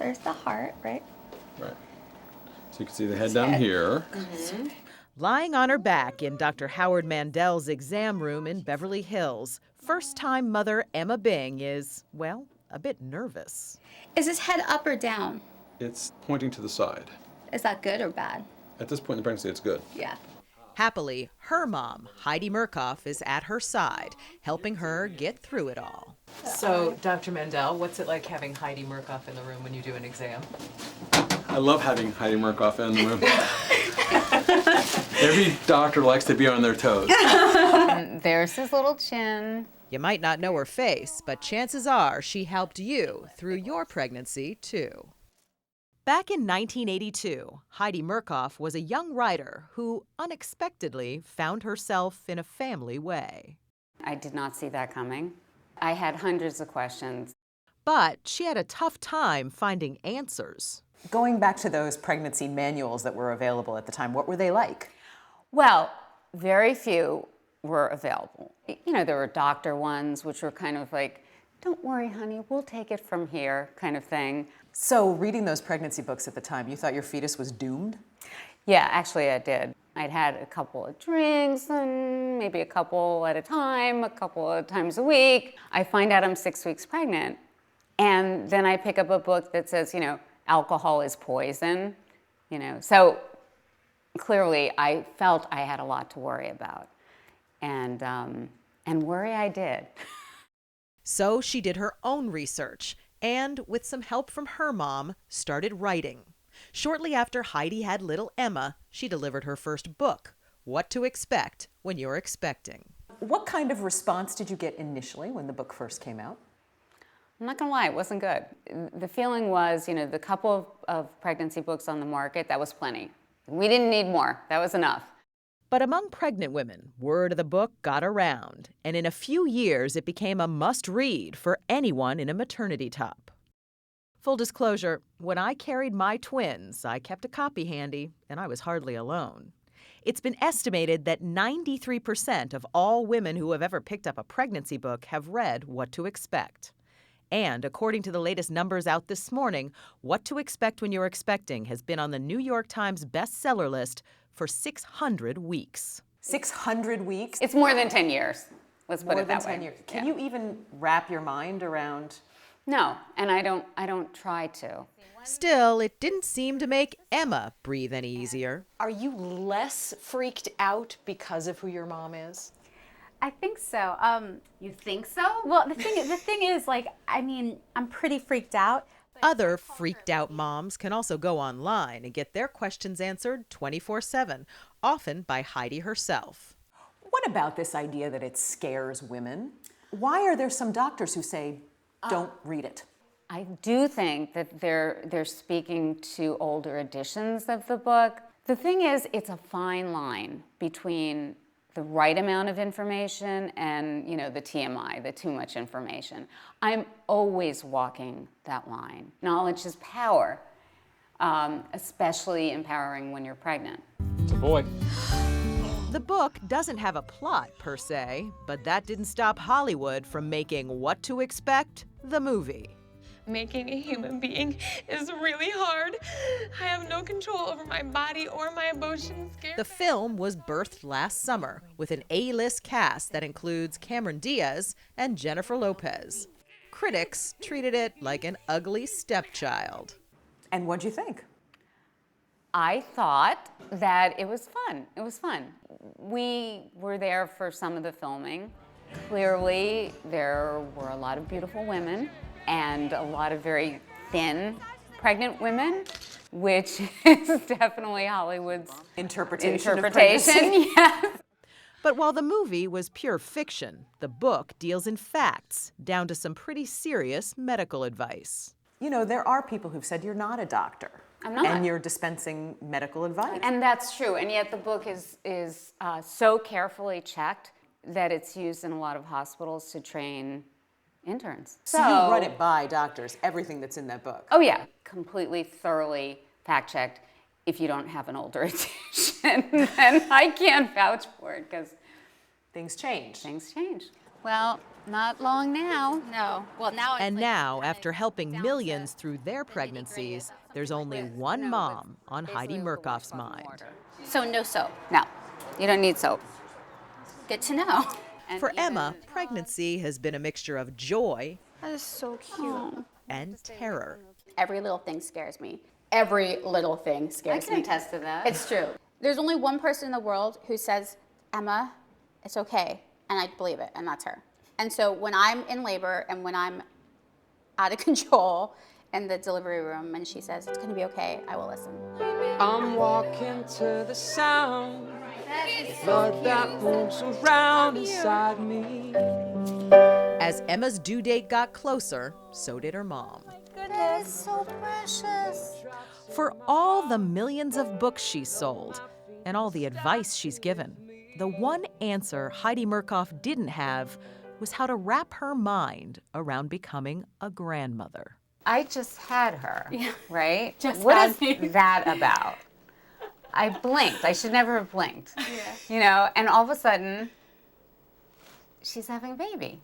There's the heart, right? Right. So you can see the head down here. Mm-hmm. Lying on her back in Dr. Howard Mandel's exam room in Beverly Hills, first-time mother Emma Bing is, well, a bit nervous. Is his head up or down? It's pointing to the side. Is that good or bad? At this point in the pregnancy, it's good. Yeah. Happily, her mom, Heidi Murkoff, is at her side, helping her get through it all. So, Dr. Mandel, what's it like having Heidi Murkoff in the room when you do an exam? I love having Heidi Murkoff in the room. Every doctor likes to be on their toes. There's his little chin. You might not know her face, but chances are she helped you through your pregnancy, too. Back in 1982, Heidi Murkoff was a young writer who unexpectedly found herself in a family way. I did not see that coming. I had hundreds of questions. But she had a tough time finding answers. Going back to those pregnancy manuals that were available at the time, what were they like? Well, very few were available. You know, there were doctor ones, which were kind of like, don't worry, honey, we'll take it from here kind of thing. So reading those pregnancy books at the time, you thought your fetus was doomed? Yeah, actually I did. I'd had a couple of drinks, and maybe a couple at a time, a couple of times a week. I find out I'm 6 weeks pregnant, and then I pick up a book that says, you know, alcohol is poison, you know. So clearly I felt I had a lot to worry about, and worry I did. So she did her own research and, with some help from her mom, started writing. Shortly after Heidi had little Emma, she delivered her first book, What to Expect When You're Expecting. What kind of response did you get initially when the book first came out? I'm not gonna lie, it wasn't good. The feeling was, you know, the couple of pregnancy books on the market, that was plenty. We didn't need more, that was enough. But among pregnant women, word of the book got around, and in a few years it became a must-read for anyone in a maternity top. Full disclosure, when I carried my twins, I kept a copy handy, and I was hardly alone. It's been estimated that 93% of all women who have ever picked up a pregnancy book have read What to Expect. And according to the latest numbers out this morning, What to Expect When You're Expecting has been on the New York Times bestseller list for 600 weeks. 600 weeks? It's more than 10 years, let's put it that way. More than 10 years. Can you even wrap your mind around? No, and I don't try to. Still, it didn't seem to make Emma breathe any easier. Are you less freaked out because of who your mom is? I think so. You think so? Well, the thing is, like, I mean, I'm pretty freaked out. Other freaked out moms can also go online and get their questions answered 24/7, often by Heidi herself. What about this idea that it scares women? Why are there some doctors who say, don't read it? I do think that they're speaking to older editions of the book. The thing is, it's a fine line between the right amount of information and, you know, the TMI, the too much information. I'm always walking that line. Knowledge is power, especially empowering when you're pregnant. It's a boy. The book doesn't have a plot per se, but that didn't stop Hollywood from making What to Expect, the movie. Making a human being is really hard. I have no control over my body or my emotions. The film was birthed last summer with an A-list cast that includes Cameron Diaz and Jennifer Lopez. Critics treated it like an ugly stepchild. And what'd you think? I thought that it was fun. It was fun. We were there for some of the filming. Clearly, there were a lot of beautiful women and a lot of very thin pregnant women, which is definitely Hollywood's interpretation of pregnancy. Yes. But while the movie was pure fiction, the book deals in facts, down to some pretty serious medical advice. You know, there are people who've said you're not a doctor. I'm not. And you're dispensing medical advice. And that's true, and yet the book is so carefully checked that it's used in a lot of hospitals to train interns. So you run it by doctors, everything that's in that book. Oh yeah, completely, thoroughly fact-checked. If you don't have an older edition, then I can't vouch for it because things change. Things change. Well, not long now. No. Well, now it's And like now, kinda after helping down millions to through their the nitty-gritty pregnancies, of something there's like only this. one No, mom on basically Heidi with the Murkoff's washcloth and mind. water. So no soap. No, you don't need soap. Good to know. And For even- Emma, pregnancy has been a mixture of joy That is so cute. and terror. Every little thing scares me. Every little thing I scares can me. attest to that. It's true. There's only one person in the world who says, Emma, it's okay. And I believe it, and that's her. And so when I'm in labor and when I'm out of control in the delivery room and she says, it's gonna be okay, I will listen. I'm walking to the sound, blood that moves around inside me. As Emma's due date got closer, so did her mom. That is so precious. For all the millions of books she's sold and all the advice she's given, the one answer Heidi Murkoff didn't have was how to wrap her mind around becoming a grandmother. I just had her, right? Just what had is me. that about? I blinked. I should never have blinked. You know, and all of a sudden, she's having a baby.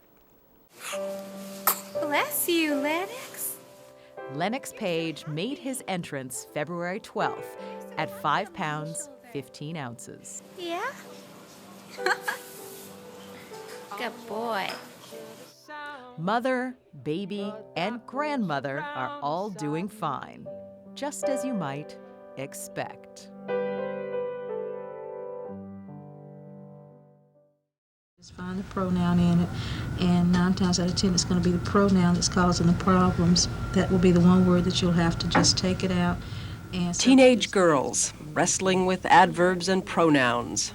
Bless you, Lennox. Lennox Page made his entrance February 12th at 5 pounds, 15 ounces. Yeah? Good boy. Mother, baby, and grandmother are all doing fine, just as you might expect. Just find the pronoun in it, and 9 times out of 10 it's going to be the pronoun that's causing the problems. That will be the one word that you'll have to just take it out. And Teenage girls wrestling with adverbs and pronouns.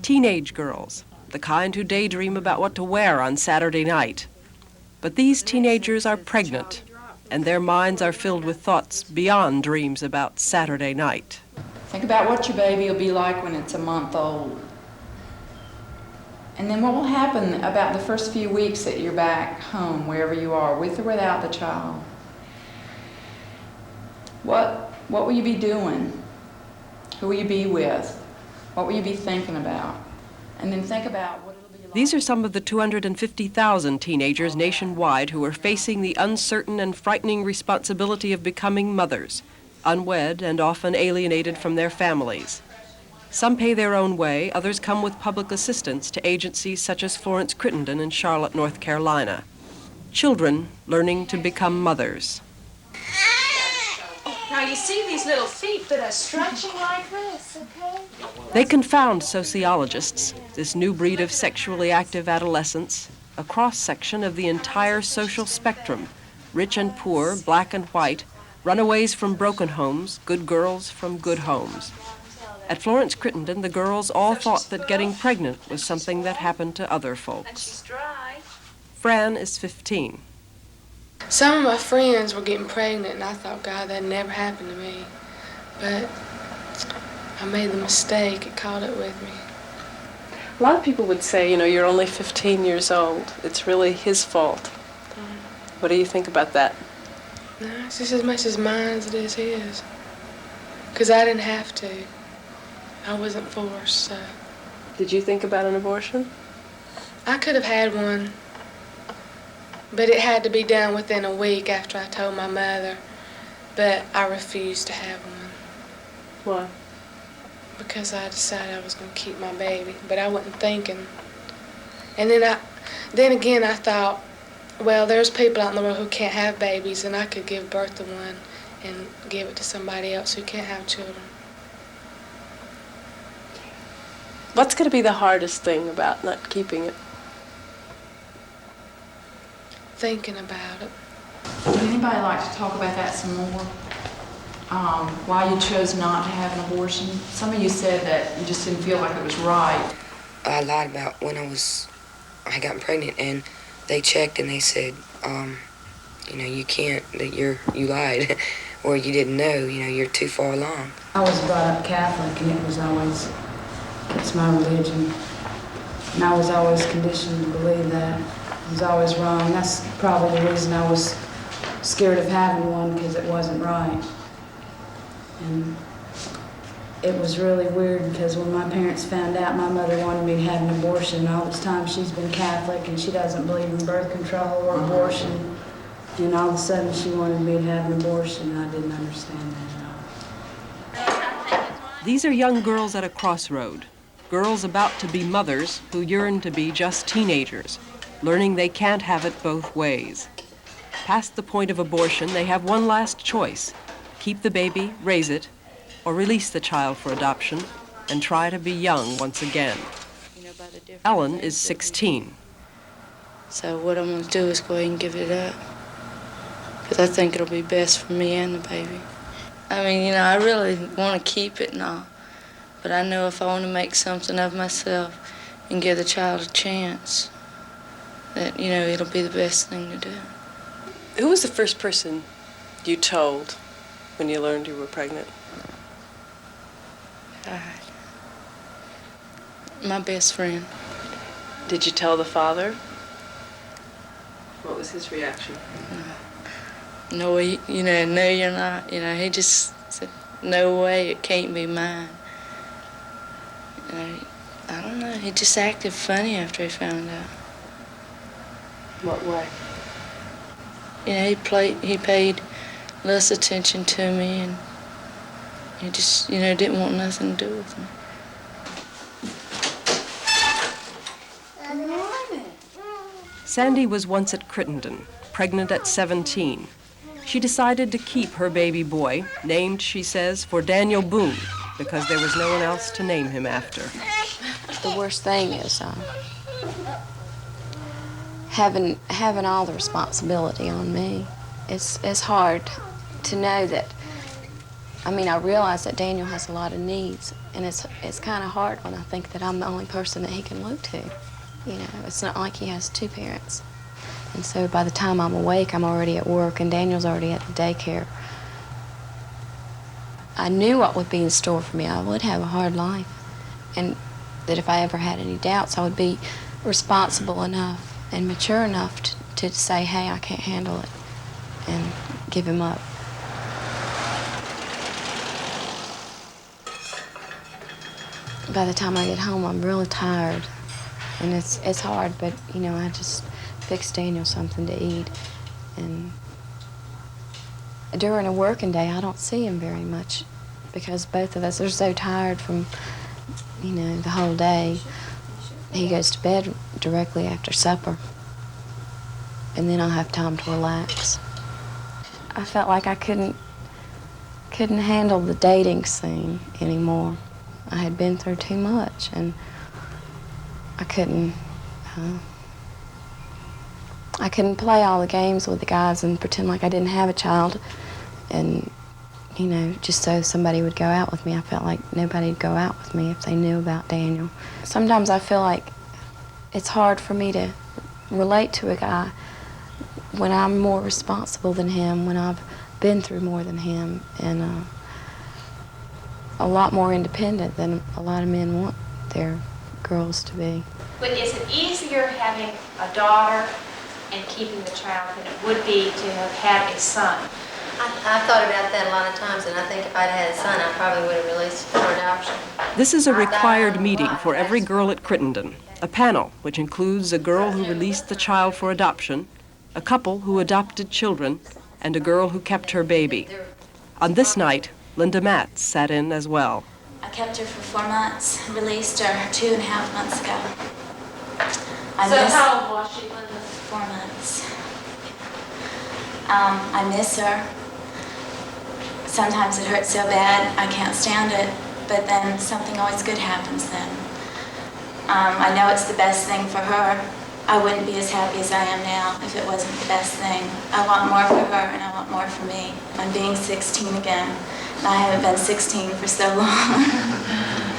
Teenage girls, the kind who daydream about what to wear on Saturday night. But these teenagers are pregnant, and their minds are filled with thoughts beyond dreams about Saturday night. Think about what your baby will be like when it's a month old. And then what will happen about the first few weeks that you're back home, wherever you are, with or without the child. What will you be doing? Who will you be with? What will you be thinking about? And then think about what it'll be like. These are some of the 250,000 teenagers nationwide who are facing the uncertain and frightening responsibility of becoming mothers, unwed and often alienated from their families. Some pay their own way, others come with public assistance to agencies such as Florence Crittenton in Charlotte, North Carolina. Children learning to become mothers. Now you see these little feet that are stretching like this, okay? They confound sociologists, this new breed of sexually active adolescents, a cross-section of the entire social spectrum, rich and poor, black and white, runaways from broken homes, good girls from good homes. At Florence Crittenton, the girls all thought that getting pregnant was something that happened to other folks. Fran is 15. Some of my friends were getting pregnant, and I thought, God, that never happened to me. But I made the mistake. It caught it with me. A lot of people would say, you know, you're only 15 years old. It's really his fault. What do you think about that? No, it's just as much as mine as it is his. Because I didn't have to. I wasn't forced, so. Did you think about an abortion? I could have had one, but it had to be done within a week after I told my mother. But I refused to have one. Why? Because I decided I was going to keep my baby, but I wasn't thinking. And then again I thought, well, there's people out in the world who can't have babies, and I could give birth to one and give it to somebody else who can't have children. What's going to be the hardest thing about not keeping it? Thinking about it. Would anybody like to talk about that some more? Why you chose not to have an abortion? Some of you said that you just didn't feel like it was right. I lied about when I got pregnant, and they checked and they said, you know, you can't, that you lied, or you didn't know, you know, you're too far along. I was brought up Catholic, and it was always, it's my religion. And I was always conditioned to believe that. It was always wrong. That's probably the reason I was scared of having one, because it wasn't right. And it was really weird because when my parents found out, my mother wanted me to have an abortion. All this time she's been Catholic and she doesn't believe in birth control or abortion. And all of a sudden she wanted me to have an abortion, and I didn't understand that at all. These are young girls at a crossroad, girls about to be mothers who yearn to be just teenagers, learning they can't have it both ways. Past the point of abortion, they have one last choice: keep the baby, raise it, or release the child for adoption and try to be young once again. Ellen is 16. So what I'm going to do is go ahead and give it up, because I think it'll be best for me and the baby. I mean, you know, I really want to keep it and all, but I know if I want to make something of myself and give the child a chance, that, you know, it'll be the best thing to do. Who was the first person you told when you learned you were pregnant? God. My best friend. Did you tell the father? What was his reaction? No, you know, no, you're not. You know, he just said, no way, it can't be mine. You know, I don't know, he just acted funny after he found out. What way? You know, he paid less attention to me, and he just, you know, didn't want nothing to do with me. Sandy was once at Crittenton, pregnant at 17. She decided to keep her baby boy, named, she says, for Daniel Boone, because there was no one else to name him after. The worst thing is having all the responsibility on me. It's hard to know that. I mean, I realize that Daniel has a lot of needs, and it's kind of hard when I think that I'm the only person that he can look to. You know, it's not like he has two parents. And so by the time I'm awake, I'm already at work, and Daniel's already at the daycare. I knew what would be in store for me. I would have a hard life, and that if I ever had any doubts, I would be responsible enough and mature enough to say, hey, I can't handle it, and give him up. By the time I get home, I'm really tired, and it's hard, but, you know, I just fix Daniel something to eat. And during a working day, I don't see him very much because both of us are so tired from, you know, the whole day. He goes to bed directly after supper, and then I'll have time to relax. I felt like I couldn't handle the dating scene anymore. I had been through too much, and I couldn't play all the games with the guys and pretend like I didn't have a child, and, you know, just so somebody would go out with me. I felt like nobody would go out with me if they knew about Daniel. Sometimes I feel like it's hard for me to relate to a guy when I'm more responsible than him, when I've been through more than him, and a lot more independent than a lot of men want their girls to be. But is it easier having a daughter and keeping the child than it would be to have had a son? I've thought about that a lot of times, and I think if I'd had a son, I probably would have released for adoption. This is a required meeting for every girl at Crittenton, a panel which includes a girl who released the child for adoption, a couple who adopted children, and a girl who kept her baby. On this night, Linda Matz sat in as well. I kept her for 4 months, released her 2.5 months ago. How old was she, Linda? 4 months. I miss her. Sometimes it hurts so bad I can't stand it, but then something always good happens then. I know it's the best thing for her. I wouldn't be as happy as I am now if it wasn't the best thing. I want more for her, and I want more for me. I'm being 16 again, and I haven't been 16 for so long.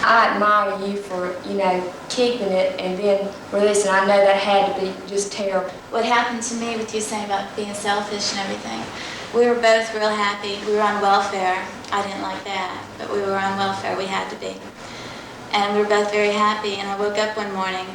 I admire you for, you know, keeping it and then releasing. I know that had to be just terrible. What happened to me with you saying about being selfish and everything, we were both real happy. We were on welfare. I didn't like that, but we were on welfare. We had to be. And we were both very happy, and I woke up one morning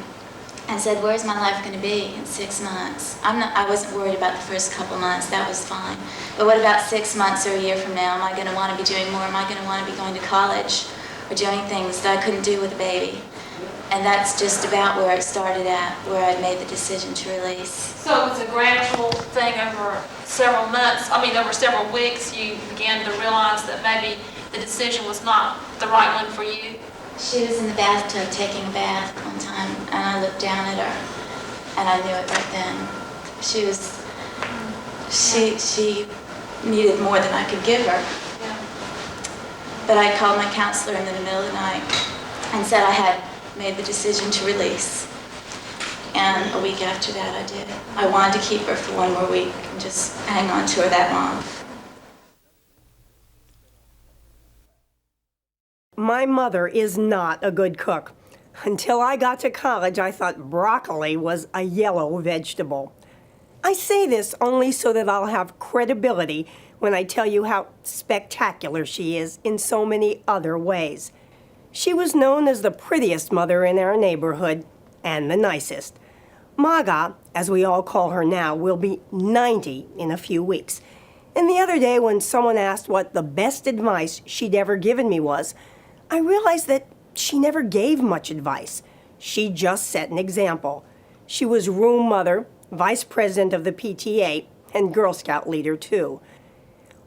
and said, where's my life going to be in 6 months? I wasn't worried about the first couple months. That was fine. But what about 6 months or a year from now? Am I going to want to be doing more? Am I going to want to be going to college? or doing things that I couldn't do with a baby. And that's just about where it started at, where I made the decision to release. So it was a gradual thing over several months, over several weeks, you began to realize that maybe the decision was not the right one for you? She was in the bathtub taking a bath one time, and I looked down at her, and I knew it right then. She needed more than I could give her. Yeah. But I called my counselor in the middle of the night and said I had made the decision to release. And a week after that, I did. I wanted to keep her for one more week and just hang on to her that long. My mother is not a good cook. Until I got to college, I thought broccoli was a yellow vegetable. I say this only so that I'll have credibility when I tell you how spectacular she is in so many other ways. She was known as the prettiest mother in our neighborhood, and the nicest. Maga, as we all call her now, will be 90 in a few weeks. And the other day when someone asked what the best advice she'd ever given me was, I realized that she never gave much advice. She just set an example. She was room mother, vice president of the PTA, and Girl Scout leader too.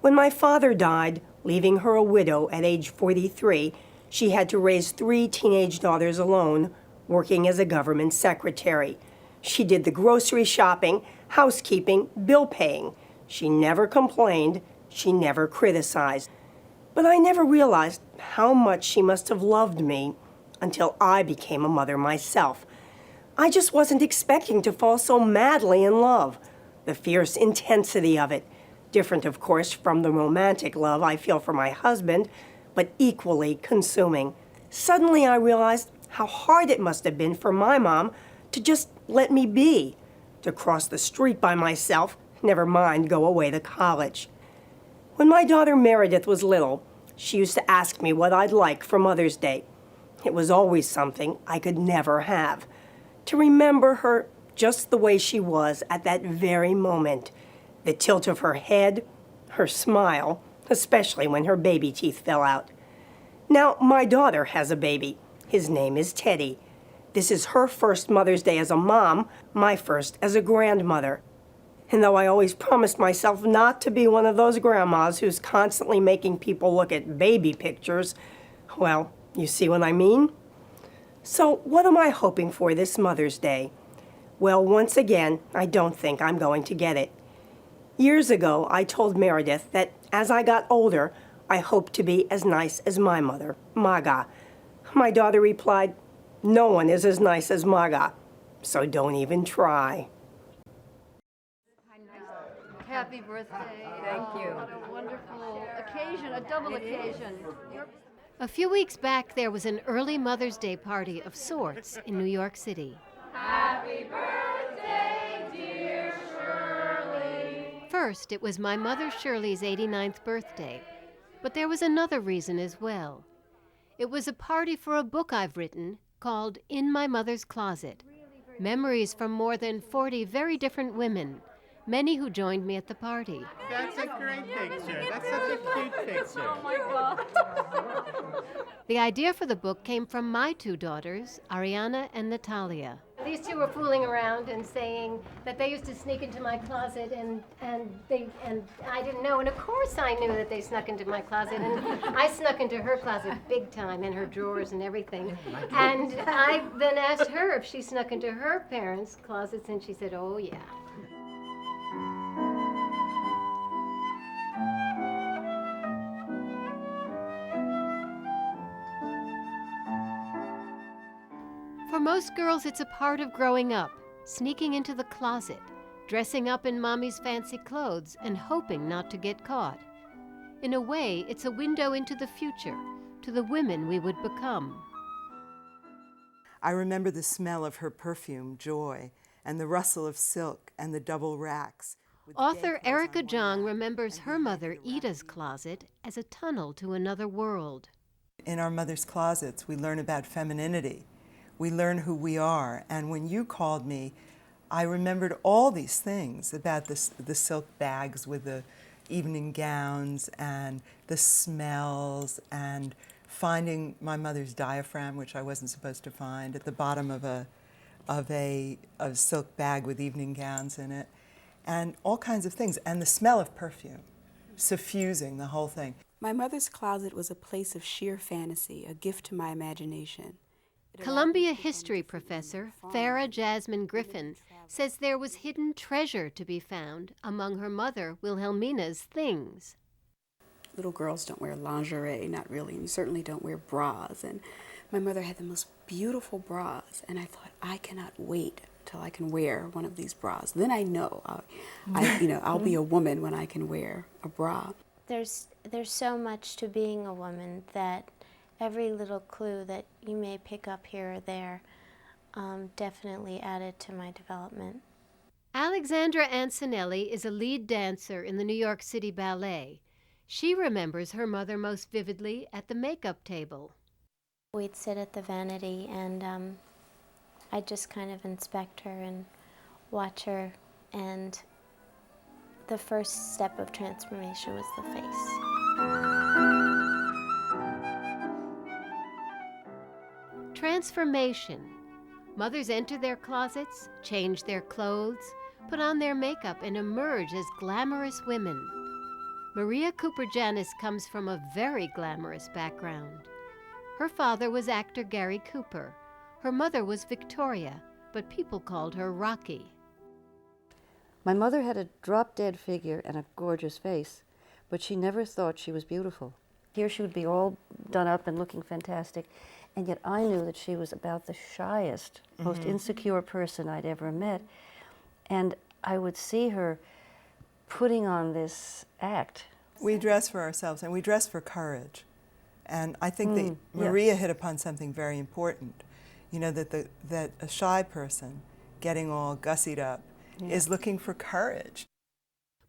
When my father died, leaving her a widow at age 43, she had to raise 3 teenage daughters alone, working as a government secretary. She did the grocery shopping, housekeeping, bill paying. She never complained. She never criticized. But I never realized how much she must have loved me until I became a mother myself. I just wasn't expecting to fall so madly in love. The fierce intensity of it. Different, of course, from the romantic love I feel for my husband, but equally consuming. Suddenly I realized how hard it must have been for my mom to just let me be, to cross the street by myself, never mind go away to college. When my daughter Meredith was little, she used to ask me what I'd like for Mother's Day. It was always something I could never have. To remember her just the way she was at that very moment. The tilt of her head, her smile, especially when her baby teeth fell out. Now, my daughter has a baby. His name is Teddy. This is her first Mother's Day as a mom, my first as a grandmother. And though I always promised myself not to be one of those grandmas who's constantly making people look at baby pictures, well, you see what I mean? So what am I hoping for this Mother's Day? Well, once again, I don't think I'm going to get it. Years ago, I told Meredith that as I got older, I hoped to be as nice as my mother, Maga. My daughter replied, "No one is as nice as Maga, so don't even try." Happy birthday. Thank you. What a wonderful occasion, a double occasion. A few weeks back, there was an early Mother's Day party of sorts in New York City. Happy birthday, dear Shirley. First, it was my mother Shirley's 89th birthday, but there was another reason as well. It was a party for a book I've written called In My Mother's Closet, Memories from More Than 40 Very Different Women, many who joined me at the party. That's a great picture. That's such a cute picture. Oh my God. The idea for the book came from my 2 daughters, Ariana and Natalia. These 2 were fooling around and saying that they used to sneak into my closet and I didn't know. And of course I knew that they snuck into my closet, and I snuck into her closet big time, in her drawers and everything. And I then asked her if she snuck into her parents' closets, and she said, "Oh yeah." For most girls, it's a part of growing up, sneaking into the closet, dressing up in mommy's fancy clothes, and hoping not to get caught. In a way, it's a window into the future, to the women we would become. I remember the smell of her perfume, Joy, and the rustle of silk and the double racks. Author Erica Jong remembers her mother Ida's closet as a tunnel to another world. In our mother's closets, we learn about femininity. We learn who we are. And when you called me, I remembered all these things about the silk bags with the evening gowns and the smells and finding my mother's diaphragm, which I wasn't supposed to find, at the bottom of a silk bag with evening gowns in it, and all kinds of things, and the smell of perfume, suffusing the whole thing. My mother's closet was a place of sheer fantasy, a gift to my imagination. Columbia history professor Farah Jasmine Griffin says there was hidden treasure to be found among her mother Wilhelmina's things. Little girls don't wear lingerie, not really, and you certainly don't wear bras. And my mother had the most beautiful bras, and I thought, I cannot wait till I can wear one of these bras. Then I know, I'll be a woman when I can wear a bra. There's so much to being a woman that every little clue that you may pick up here or there definitely added to my development. Alexandra Ancinelli is a lead dancer in the New York City Ballet. She remembers her mother most vividly at the makeup table. We'd sit at the vanity and I'd just kind of inspect her and watch her, and the first step of transformation was the face. Transformation. Mothers enter their closets, change their clothes, put on their makeup, and emerge as glamorous women. Maria Cooper Janis comes from a very glamorous background. Her father was actor Gary Cooper. Her mother was Victoria, but people called her Rocky. My mother had a drop-dead figure and a gorgeous face, but she never thought she was beautiful. Here she would be all done up and looking fantastic, and yet I knew that she was about the shyest, most insecure person I'd ever met. And I would see her putting on this act. We dress for ourselves, and we dress for courage. And I think that Maria hit upon something very important. You know, that a shy person getting all gussied up is looking for courage.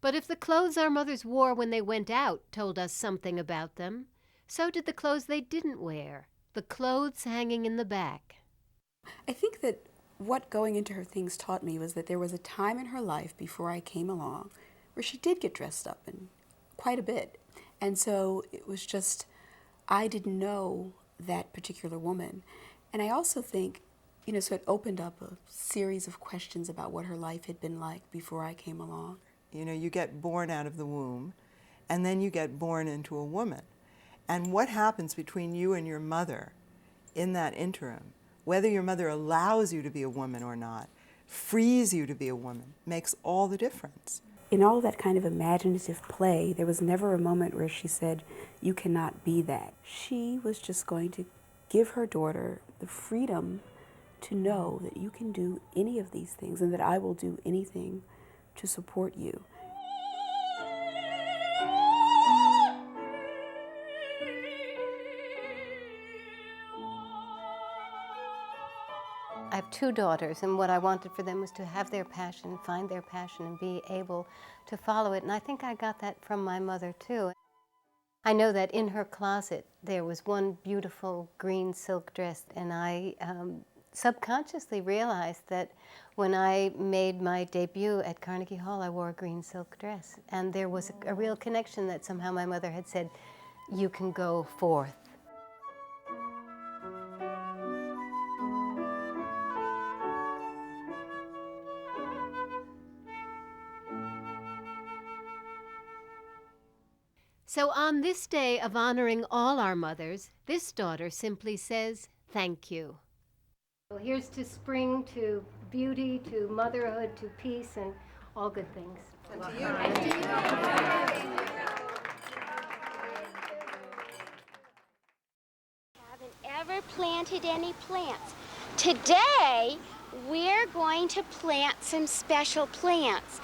But if the clothes our mothers wore when they went out told us something about them, so did the clothes they didn't wear, the clothes hanging in the back. I think that what going into her things taught me was that there was a time in her life before I came along where she did get dressed up, and quite a bit. And so it was just, I didn't know that particular woman. And I also think, so it opened up a series of questions about what her life had been like before I came along. You know, you get born out of the womb, and then you get born into a woman. And what happens between you and your mother in that interim, whether your mother allows you to be a woman or not, frees you to be a woman, makes all the difference. In all that kind of imaginative play, there was never a moment where she said, you cannot be that. She was just going to give her daughter the freedom to know that you can do any of these things and that I will do anything to support you. I have two daughters, and what I wanted for them was to have their passion, find their passion, and be able to follow it. And I think I got that from my mother, too. I know that in her closet there was one beautiful green silk dress, and I subconsciously realized that when I made my debut at Carnegie Hall, I wore a green silk dress. And there was a real connection that somehow my mother had said, you can go forth. So on this day of honoring all our mothers, this daughter simply says, thank you. Well, here's to spring, to beauty, to motherhood, to peace, and all good things. And to you. And to you. Haven't ever planted any plants. Today, we're going to plant some special plants.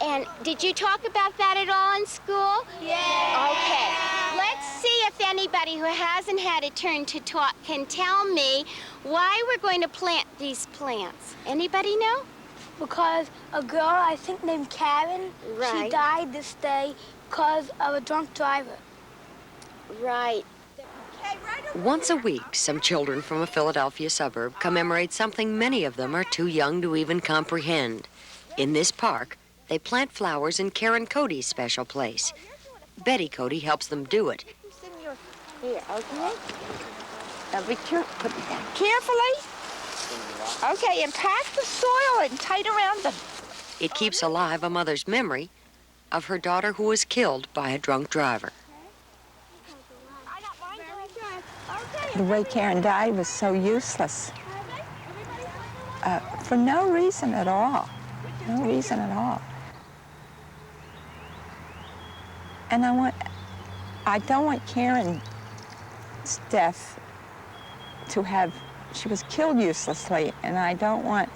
And did you talk about that at all in school? Yeah. Okay. Let's see if anybody who hasn't had a turn to talk can tell me why we're going to plant these plants. Anybody know? Because a girl, I think named Karen, Right. she died this day because of a drunk driver. Right. Once a week, some children from a Philadelphia suburb commemorate something many of them are too young to even comprehend. In this park, they plant flowers in Karen Cody's special place. Betty Cody helps them do it. Here, okay? Now be careful. Put it down. Carefully. Okay, and pack the soil and tight around them. It keeps alive a mother's memory of her daughter who was killed by a drunk driver. The way Karen died was so useless. For no reason at all. No reason at all. And I don't want Karen's death to have, she was killed uselessly, and I don't want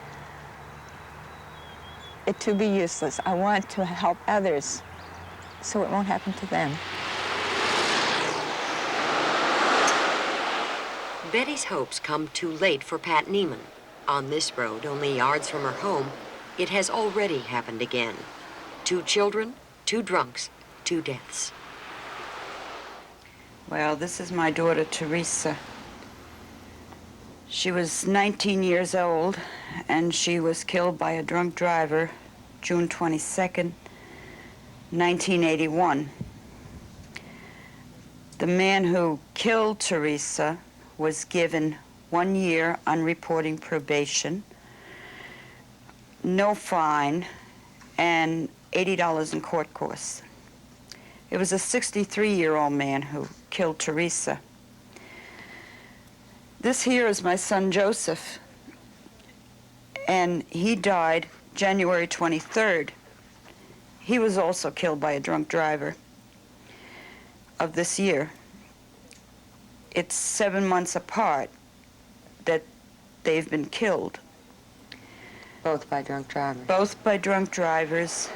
it to be useless. I want to help others so it won't happen to them. Betty's hopes come too late for Pat Neiman. On this road, only yards from her home, it has already happened again. 2 children, 2 drunks, 2 deaths. Well, this is my daughter, Teresa. She was 19 years old, and she was killed by a drunk driver June 22nd, 1981. The man who killed Teresa was given 1 year unreporting probation, no fine, and $80 in court costs. It was a 63-year-old man who killed Teresa. This here is my son Joseph, and he died January 23rd. He was also killed by a drunk driver of this year. It's 7 months apart that they've been killed. Both by drunk drivers? Both by drunk drivers.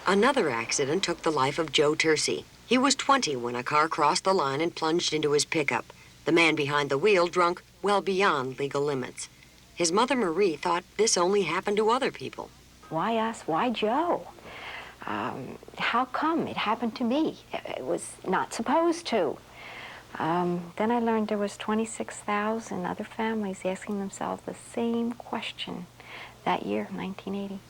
Another accident took the life of Joe Tersey. He was 20 when a car crossed the line and plunged into his pickup. The man behind the wheel drunk well beyond legal limits. His mother, Marie, thought this only happened to other people. Why us? Why Joe? How come it happened to me? It was not supposed to. Then I learned there was 26,000 other families asking themselves the same question that year, 1980.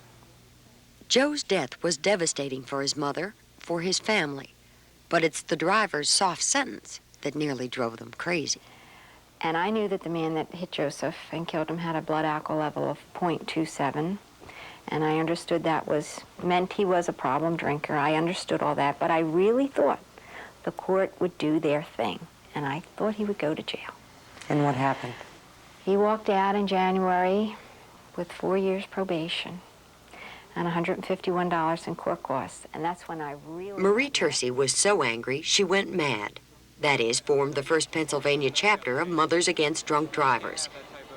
Joe's death was devastating for his mother, for his family. But it's the driver's soft sentence that nearly drove them crazy. And I knew that the man that hit Joseph and killed him had a blood alcohol level of 0.27. And I understood that meant he was a problem drinker. I understood all that, but I really thought the court would do their thing. And I thought he would go to jail. And what happened? He walked out in January with 4 years probation and $151 in court costs. And that's when I really... Marie Tersey was so angry, she went mad. That is, formed the first Pennsylvania chapter of Mothers Against Drunk Drivers.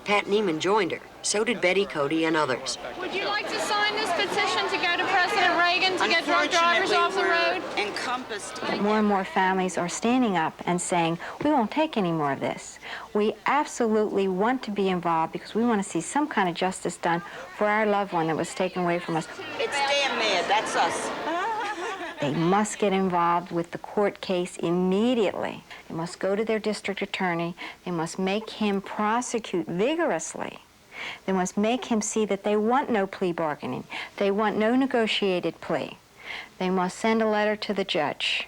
Pat Neiman joined her. So did Betty Cody and others. Would you like to sign this petition to go to President Reagan to get drunk drivers off the road? Encompassed. More and more families are standing up and saying, we won't take any more of this. We absolutely want to be involved because we want to see some kind of justice done for our loved one that was taken away from us. It's damn mad, that's us. They must get involved with the court case immediately. They must go to their district attorney. They must make him prosecute vigorously. They must make him see that they want no plea bargaining. They want no negotiated plea. They must send a letter to the judge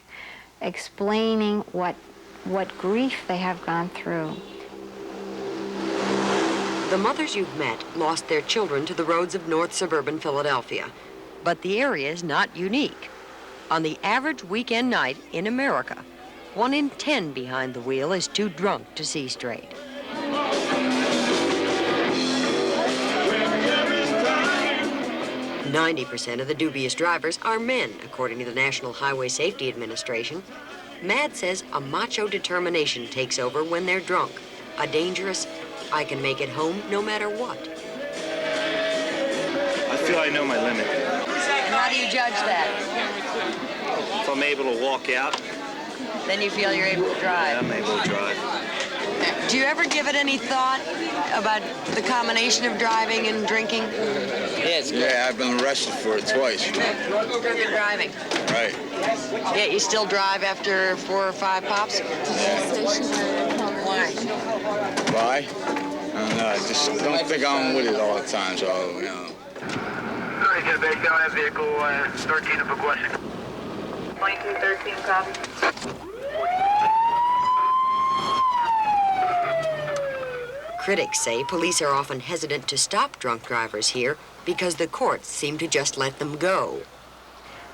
explaining what grief they have gone through. The mothers you've met lost their children to the roads of North suburban Philadelphia. But the area is not unique. On the average weekend night in America, 1 in 10 behind the wheel is too drunk to see straight. "90% of the dubious drivers are men, according to the National Highway Safety Administration. M.A.D. says a macho determination takes over when they're drunk. A dangerous, I can make it home no matter what. I feel I know my limit. How do you judge that? If I'm able to walk out, Then you feel you're able to drive. yeah, I'm able to drive. Do you ever give it any thought about the combination of driving and drinking? Yeah, I've been arrested for it twice. Drunken driving. Right. Yeah, you still drive after 4 or 5 pops? Why? Why? I don't know. I just don't think I'm with it all the time, so, you know. Sorry, Jeff, I have vehicle 13 of Washington. 2213 copy. Critics say police are often hesitant to stop drunk drivers here because the courts seem to just let them go.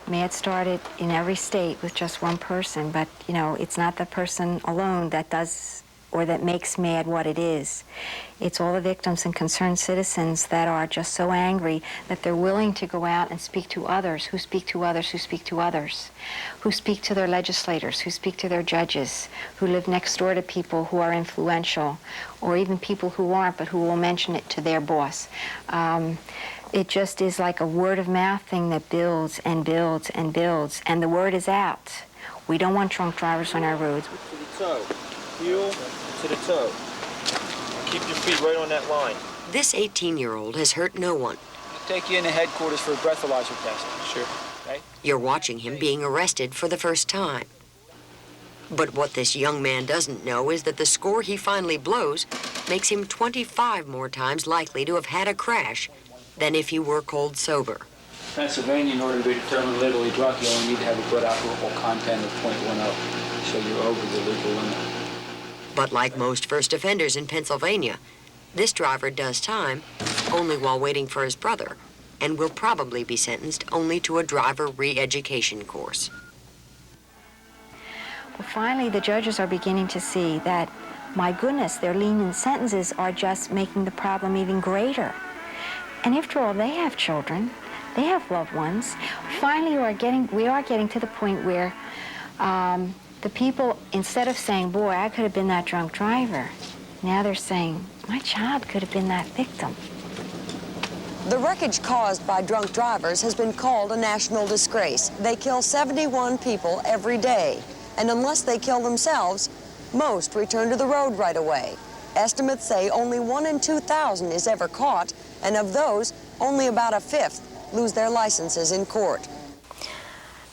M.A.D. started in every state with just one person, but, you know, it's not the person alone that does or that makes M.A.D. what it is. It's all the victims and concerned citizens that are just so angry that they're willing to go out and speak to others, who speak to others, who speak to others, who speak to their legislators, who speak to their judges, who live next door to people who are influential, or even people who aren't, but who will mention it to their boss. It just is like a word-of-mouth thing that builds and builds and builds, and the word is out. We don't want drunk drivers on our roads. To the toe. Heel to the toe. Keep your feet right on that line. This 18-year-old has hurt no one. I'll take you into headquarters for a breathalyzer test. Sure. Okay? You're watching him being arrested for the first time. But what this young man doesn't know is that the score he finally blows makes him 25 more times likely to have had a crash than if he were cold sober. Pennsylvania, in order to be determined legally drunk, you only need to have a blood alcohol content of 0.10, so you're over the legal limit. But like most first offenders in Pennsylvania, this driver does time only while waiting for his brother and will probably be sentenced only to a driver re-education course. Well, finally, the judges are beginning to see that, my goodness, their lenient sentences are just making the problem even greater. And after all, they have children, they have loved ones. Finally, we are getting to the point where the people, instead of saying, boy, I could have been that drunk driver, now they're saying, my child could have been that victim. The wreckage caused by drunk drivers has been called a national disgrace. They kill 71 people every day. And unless they kill themselves, most return to the road right away. Estimates say only 1 in 2,000 is ever caught, and of those, only about a fifth lose their licenses in court.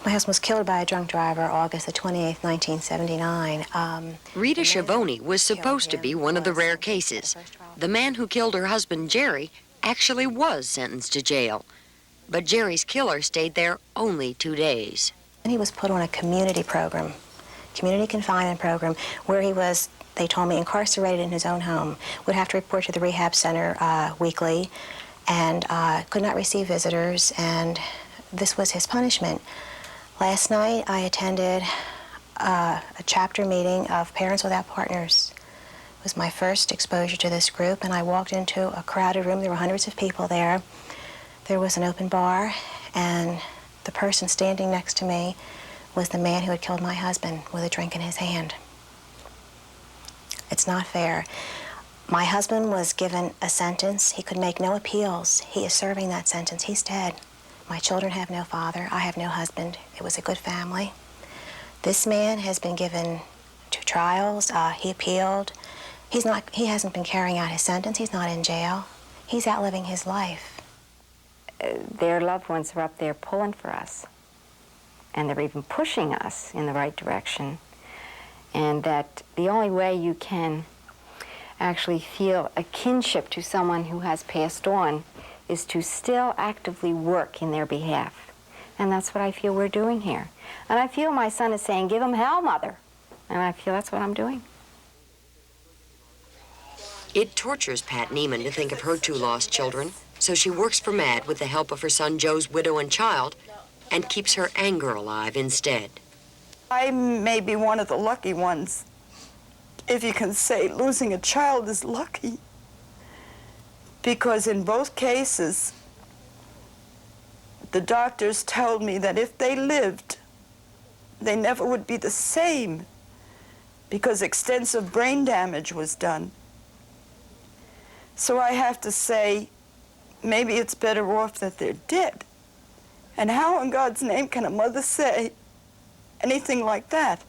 My husband was killed by a drunk driver August the 28th, 1979. Rita Schiavone was supposed to be one of the rare cases. The man who killed her husband, Jerry, actually was sentenced to jail. But Jerry's killer stayed there only 2 days. And he was put on a community program, community confinement program, where he was, they told me, incarcerated in his own home, would have to report to the rehab center weekly, and could not receive visitors, and this was his punishment. Last night, I attended a chapter meeting of Parents Without Partners. It was my first exposure to this group, and I walked into a crowded room. There were hundreds of people there. There was an open bar, and the person standing next to me was the man who had killed my husband with a drink in his hand. It's not fair. My husband was given a sentence. He could make no appeals. He is serving that sentence. He's dead. My children have no father. I have no husband. It was a good family. This man has been given 2 trials. He appealed. He hasn't been carrying out his sentence. He's not in jail. He's outliving his life. Their loved ones are up there pulling for us, and they're even pushing us in the right direction, and that the only way you can actually feel a kinship to someone who has passed on is to still actively work in their behalf. And that's what I feel we're doing here. And I feel my son is saying, give him hell, Mother. And I feel that's what I'm doing. It tortures Pat Neiman to think of her 2 lost children, so she works for M.A.D. with the help of her son Joe's widow and child, and keeps her anger alive instead. I may be one of the lucky ones, if you can say losing a child is lucky. Because in both cases, the doctors told me that if they lived, they never would be the same, because extensive brain damage was done. So I have to say, maybe it's better off that they're dead. And how in God's name can a mother say anything like that?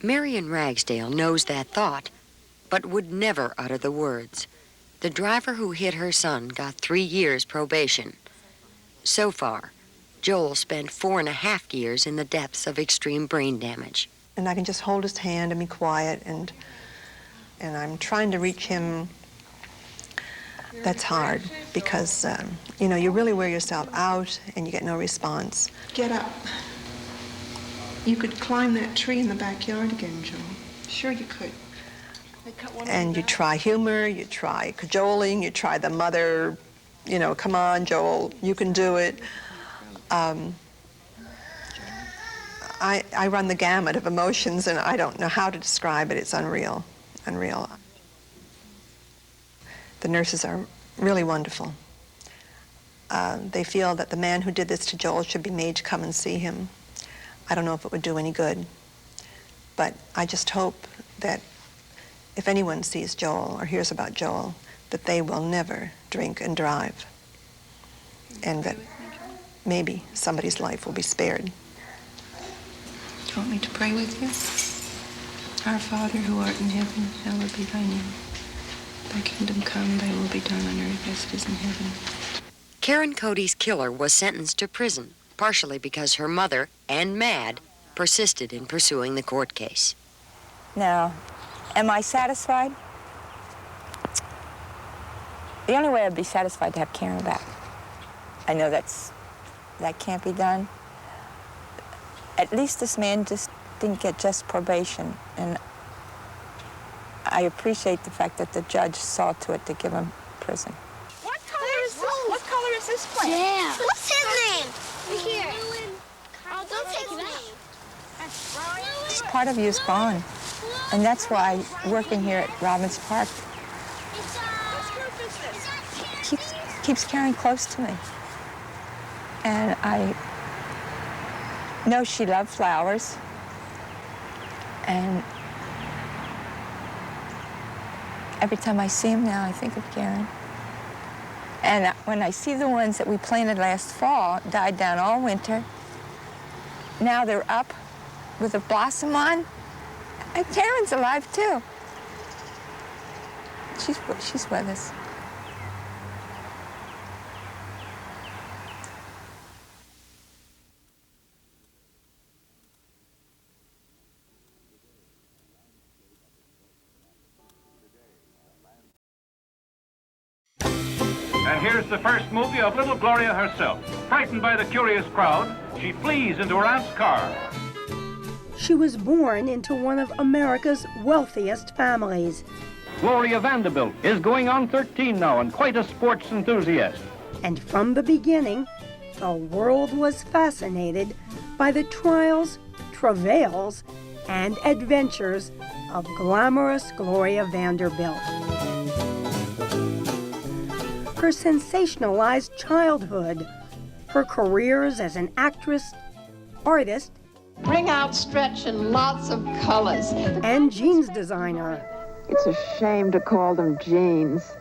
Marion Ragsdale knows that thought, but would never utter the words. The driver who hit her son got 3 years probation. So far, Joel spent 4.5 years in the depths of extreme brain damage. And I can just hold his hand and be quiet, and I'm trying to reach him That's hard because, you know, you really wear yourself out and you get no response. Get up. You could climb that tree in the backyard again, Joel. Sure you could. And you try humor, you try cajoling, you try the mother, you know, come on, Joel, you can do it. I run the gamut of emotions, and I don't know how to describe it. It's unreal, unreal. The nurses are really wonderful. They feel that the man who did this to Joel should be made to come and see him. I don't know if it would do any good, but I just hope that if anyone sees Joel or hears about Joel, that they will never drink and drive, and that maybe somebody's life will be spared. Do you want me to pray with you? Our Father who art in heaven, hallowed be thy name. Thy kingdom come, thy will be done on earth as it is in heaven. Karen Cody's killer was sentenced to prison, partially because her mother and M.A.D. persisted in pursuing the court case. Now, am I satisfied? The only way I'd be satisfied to have Karen back. I know that can't be done. At least this man just didn't get just probation, and I appreciate the fact that the judge saw to it to give him prison. What color is this plant? Yeah. What's his name? Here. Oh, don't take it out. Part of you is gone, and that's why working here at Robbins Park keeps Karen close to me. And I know she loved flowers, and every time I see him now, I think of Karen. And when I see the ones that we planted last fall, died down all winter, now they're up with a blossom on, and Karen's alive too. She's with us. And here's the first movie of little Gloria herself. Frightened by the curious crowd, she flees into her aunt's car. She was born into one of America's wealthiest families. Gloria Vanderbilt is going on 13 now and quite a sports enthusiast. And from the beginning, the world was fascinated by the trials, travails, and adventures of glamorous Gloria Vanderbilt. Her sensationalized childhood, her careers as an actress, artist, bring out stretch and lots of colors, and jeans designer. It's a shame to call them jeans.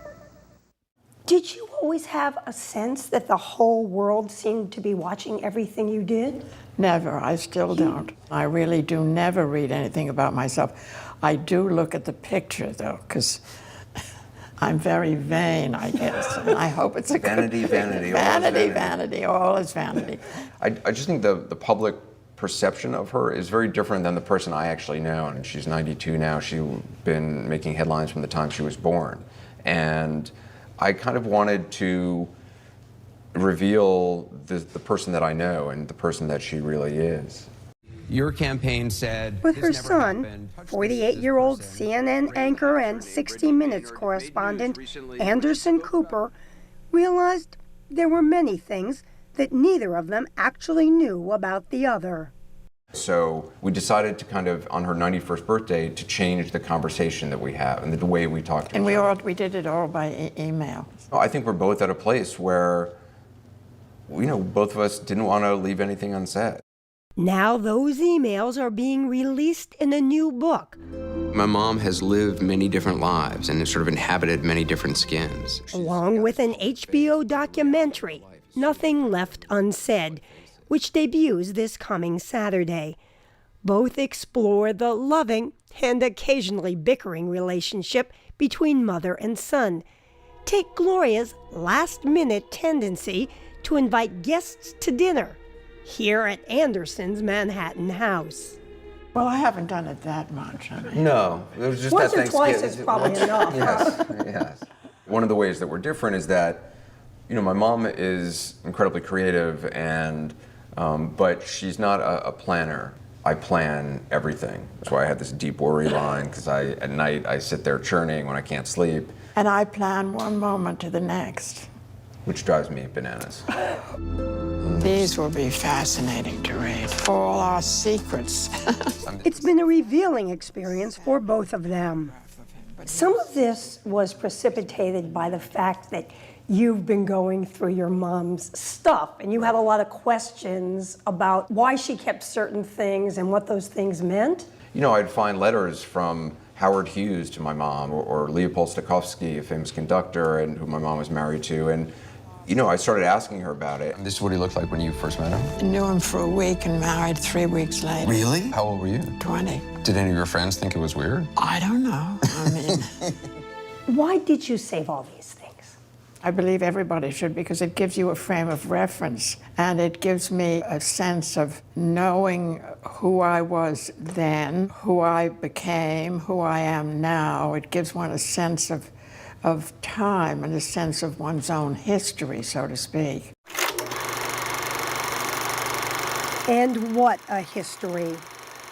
Did you always have a sense that the whole world seemed to be watching everything you did? Never. I still don't. I really do never read anything about myself. I do look at the picture, though, because I'm very vain, I guess. And I hope it's a vanity, good vanity, vanity, vanity, all is vanity. I just think the public perception of her is very different than the person I actually know. And she's 92 now. She's been making headlines from the time she was born. And I kind of wanted to reveal the person that I know and the person that she really is. Your campaign said... With her son, 48-year-old CNN anchor and 60 Minutes correspondent Anderson Cooper realized there were many things that neither of them actually knew about the other. So we decided to kind of, on her 91st birthday, to change the conversation that we have and the way we talk to each other. And we did it all by email. I think we're both at a place where, you know, both of us didn't want to leave anything unsaid. Now those emails are being released in a new book. My mom has lived many different lives and has sort of inhabited many different skins. Along with an HBO documentary, Nothing Left Unsaid, which debuts this coming Saturday. Both explore the loving and occasionally bickering relationship between mother and son. Take Gloria's last-minute tendency to invite guests to dinner here at Anderson's Manhattan house. Well, I haven't done it that much. No, it was just once that or twice is probably enough. Yes, yes. One of the ways that we're different is that, my mom is incredibly creative, and but she's not a planner. I plan everything. That's why I have this deep worry line, because at night I sit there churning when I can't sleep. And I plan one moment to the next. Which drives me bananas. These will be fascinating to read. All our secrets. It's been a revealing experience for both of them. Some of this was precipitated by the fact that you've been going through your mom's stuff, and you have a lot of questions about why she kept certain things and what those things meant. I'd find letters from Howard Hughes to my mom, or Leopold Stokowski, a famous conductor, and who my mom was married to, and I started asking her about it. This is what he looked like when you first met him? I knew him for a week and married 3 weeks later. Really? How old were you? 20. Did any of your friends think it was weird? I don't know. I mean... Why did you save all these things? I believe everybody should, because it gives you a frame of reference, and it gives me a sense of knowing who I was then, who I became, who I am now. It gives one a sense of time and a sense of one's own history, so to speak. And what a history.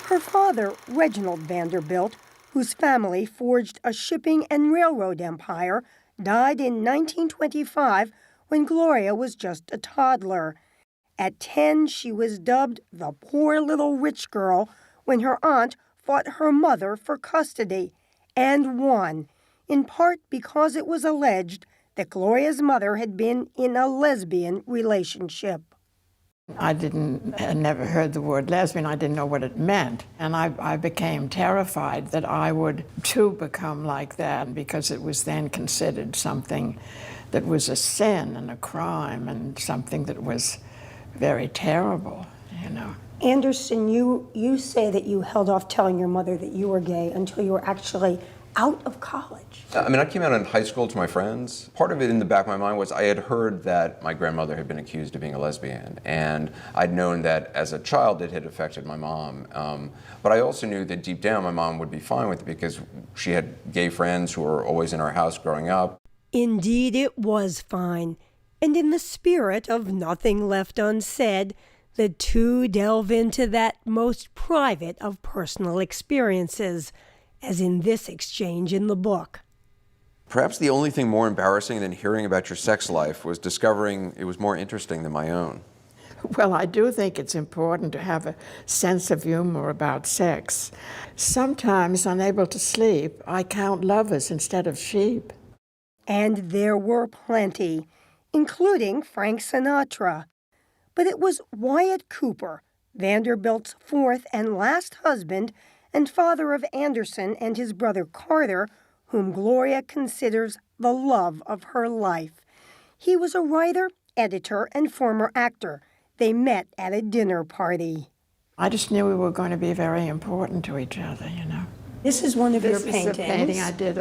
Her father, Reginald Vanderbilt, whose family forged a shipping and railroad empire, died in 1925 when Gloria was just a toddler. At 10, she was dubbed the poor little rich girl when her aunt fought her mother for custody, and won, in part because it was alleged that Gloria's mother had been in a lesbian relationship. I never heard the word lesbian. I didn't know what it meant. And I became terrified that I would too become like that, because it was then considered something that was a sin and a crime and something that was very terrible, Anderson, you say that you held off telling your mother that you were gay until you were actually out of college. I came out in high school to my friends. Part of it in the back of my mind was I had heard that my grandmother had been accused of being a lesbian, and I'd known that as a child it had affected my mom. But I also knew that deep down my mom would be fine with it, because she had gay friends who were always in our house growing up. Indeed, it was fine. And in the spirit of nothing left unsaid, the two delve into that most private of personal experiences, as in this exchange in the book. Perhaps the only thing more embarrassing than hearing about your sex life was discovering it was more interesting than my own. Well, I do think it's important to have a sense of humor about sex. Sometimes, unable to sleep, I count lovers instead of sheep. And there were plenty, including Frank Sinatra. But it was Wyatt Cooper, Vanderbilt's fourth and last husband, and father of Anderson and his brother Carter, whom Gloria considers the love of her life. He was a writer, editor, and former actor. They met at a dinner party. I just knew we were going to be very important to each other, This is one of your paintings. This is a painting I did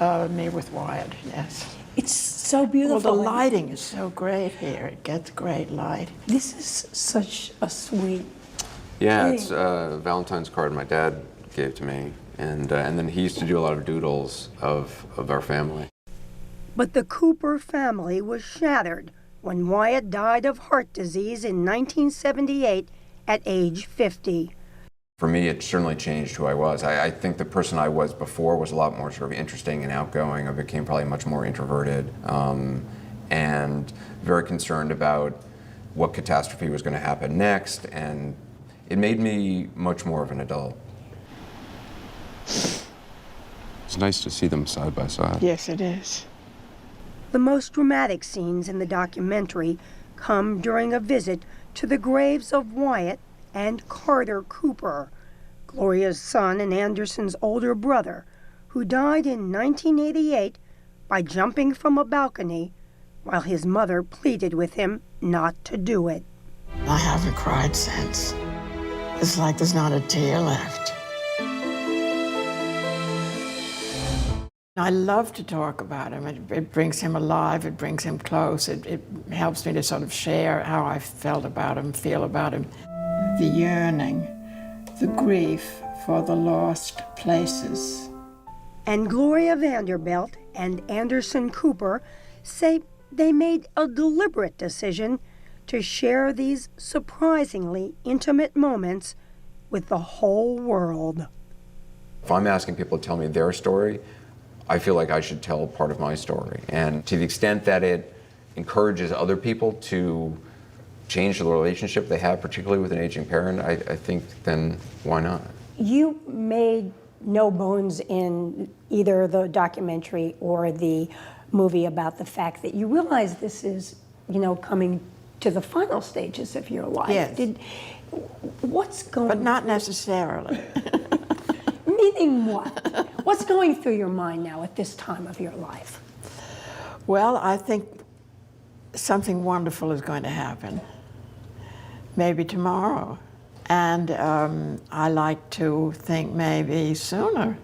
of me with Wyatt, yes. It's so beautiful. Well, the lighting is so great here. It gets great light. This is such a sweet Yeah, it's a Valentine's card my dad gave to me, and then he used to do a lot of doodles of our family. But the Cooper family was shattered when Wyatt died of heart disease in 1978 at age 50. For me, it certainly changed who I was. I think the person I was before was a lot more sort of interesting and outgoing. I became probably much more introverted and very concerned about what catastrophe was going to happen next, and it made me much more of an adult. It's nice to see them side by side. Yes, it is. The most dramatic scenes in the documentary come during a visit to the graves of Wyatt and Carter Cooper, Gloria's son and Anderson's older brother, who died in 1988 by jumping from a balcony while his mother pleaded with him not to do it. I haven't cried since. It's like there's not a tear left. I love to talk about him. It brings him alive, it brings him close. It helps me to sort of share how I felt about him, feel about him. The yearning, the grief for the lost places. And Gloria Vanderbilt and Anderson Cooper say they made a deliberate decision to share these surprisingly intimate moments with the whole world. If I'm asking people to tell me their story, I feel like I should tell part of my story. And to the extent that it encourages other people to change the relationship they have, particularly with an aging parent, I think then why not? You made no bones in either the documentary or the movie about the fact that you realize this is, coming to the final stages of your life. Yes. What's going? But not necessarily. Meaning what? What's going through your mind now at this time of your life? Well, I think something wonderful is going to happen. Maybe tomorrow. And I like to think maybe sooner.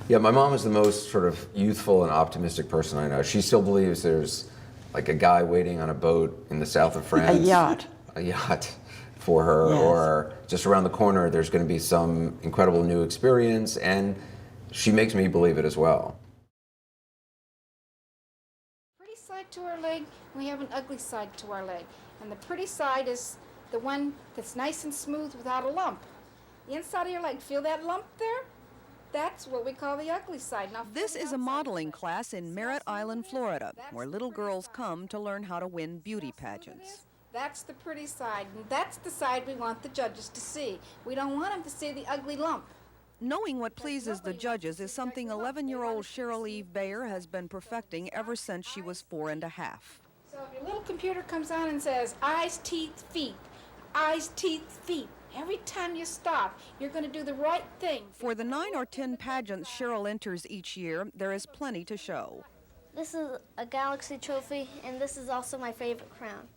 Yeah, my mom is the most sort of youthful and optimistic person I know. She still believes there's like a guy waiting on a boat in the south of France. A yacht. A yacht for her, yes. Or just around the corner there's going to be some incredible new experience, and she makes me believe it as well. Pretty side to our leg, we have an ugly side to our leg. And the pretty side is the one that's nice and smooth without a lump. The inside of your leg, feel that lump there? That's what we call the ugly side. Now, this is a modeling class in Merritt Island, Florida, where little girls come to learn how to win beauty pageants. That's the pretty side, and that's the side we want the judges to see. We don't want them to see the ugly lump. Knowing what pleases the judges is something 11-year-old Cheryl Eve Bayer has been perfecting ever since she was 4 1/2. So if your little computer comes on and says, eyes, teeth, feet, eyes, teeth, feet, every time you stop, you're going to do the right thing. For the 9 or 10 pageants Cheryl enters each year, there is plenty to show. This is a Galaxy trophy, and this is also my favorite crown.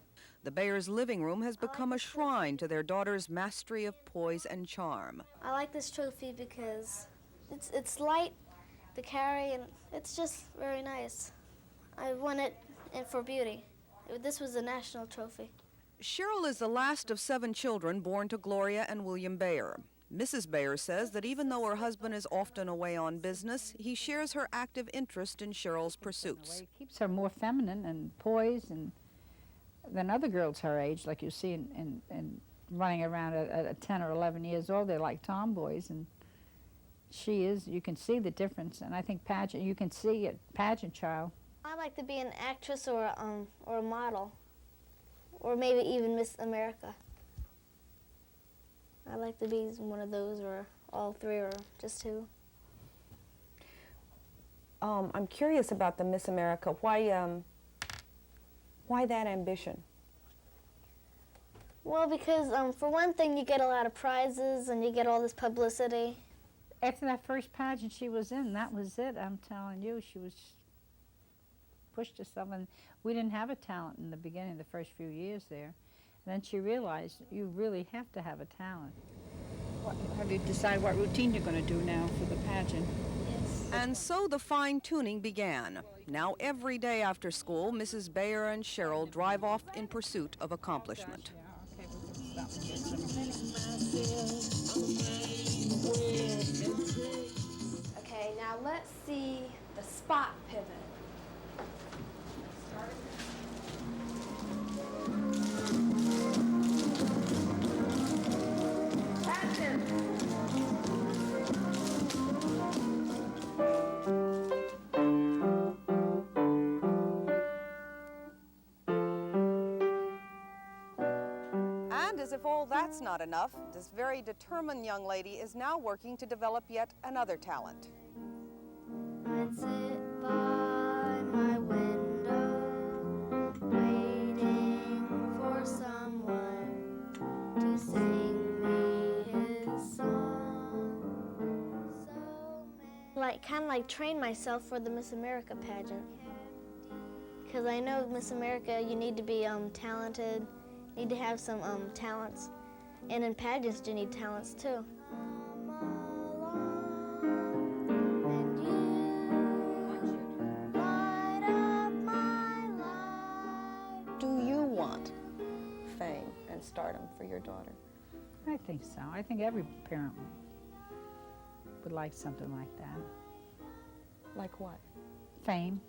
The Bayers' living room has become a shrine to their daughter's mastery of poise and charm. I like this trophy because it's light to carry, and it's just very nice. I won it for beauty. This was a national trophy. Cheryl is the last of 7 children born to Gloria and William Bayer. Mrs. Bayer says that even though her husband is often away on business, he shares her active interest in Cheryl's pursuits. It keeps her more feminine and poised than other girls her age, like you see in running around at 10 or 11 years old. They're like tomboys, and she is. You can see the difference, and I think pageant. You can see it, pageant child. I'd like to be an actress or a model, or maybe even Miss America. I'd like to be one of those, or all 3, or just 2. I'm curious about the Miss America. Why that ambition? Well, because for one thing, you get a lot of prizes and you get all this publicity. After that first pageant she was in, that was it. I'm telling you, she was pushed herself, and we didn't have a talent in the beginning, the first few years there. And then she realized you really have to have a talent. Have you decided what routine you're going to do now for the pageant? And so the fine-tuning began. Now every day after school, Mrs. Bayer and Cheryl drive off in pursuit of accomplishment. Okay, now let's see the spot pivot. And as if all that's not enough, this very determined young lady is now working to develop yet another talent. I'd sit by my window, waiting for someone to sing me his song. Kind of like train myself for the Miss America pageant. Because I know Miss America, you need to be talented, need to have some talents, and in pageants you need talents too. Do you want fame and stardom for your daughter? I think so. I think every parent would like something like that. Like what? fame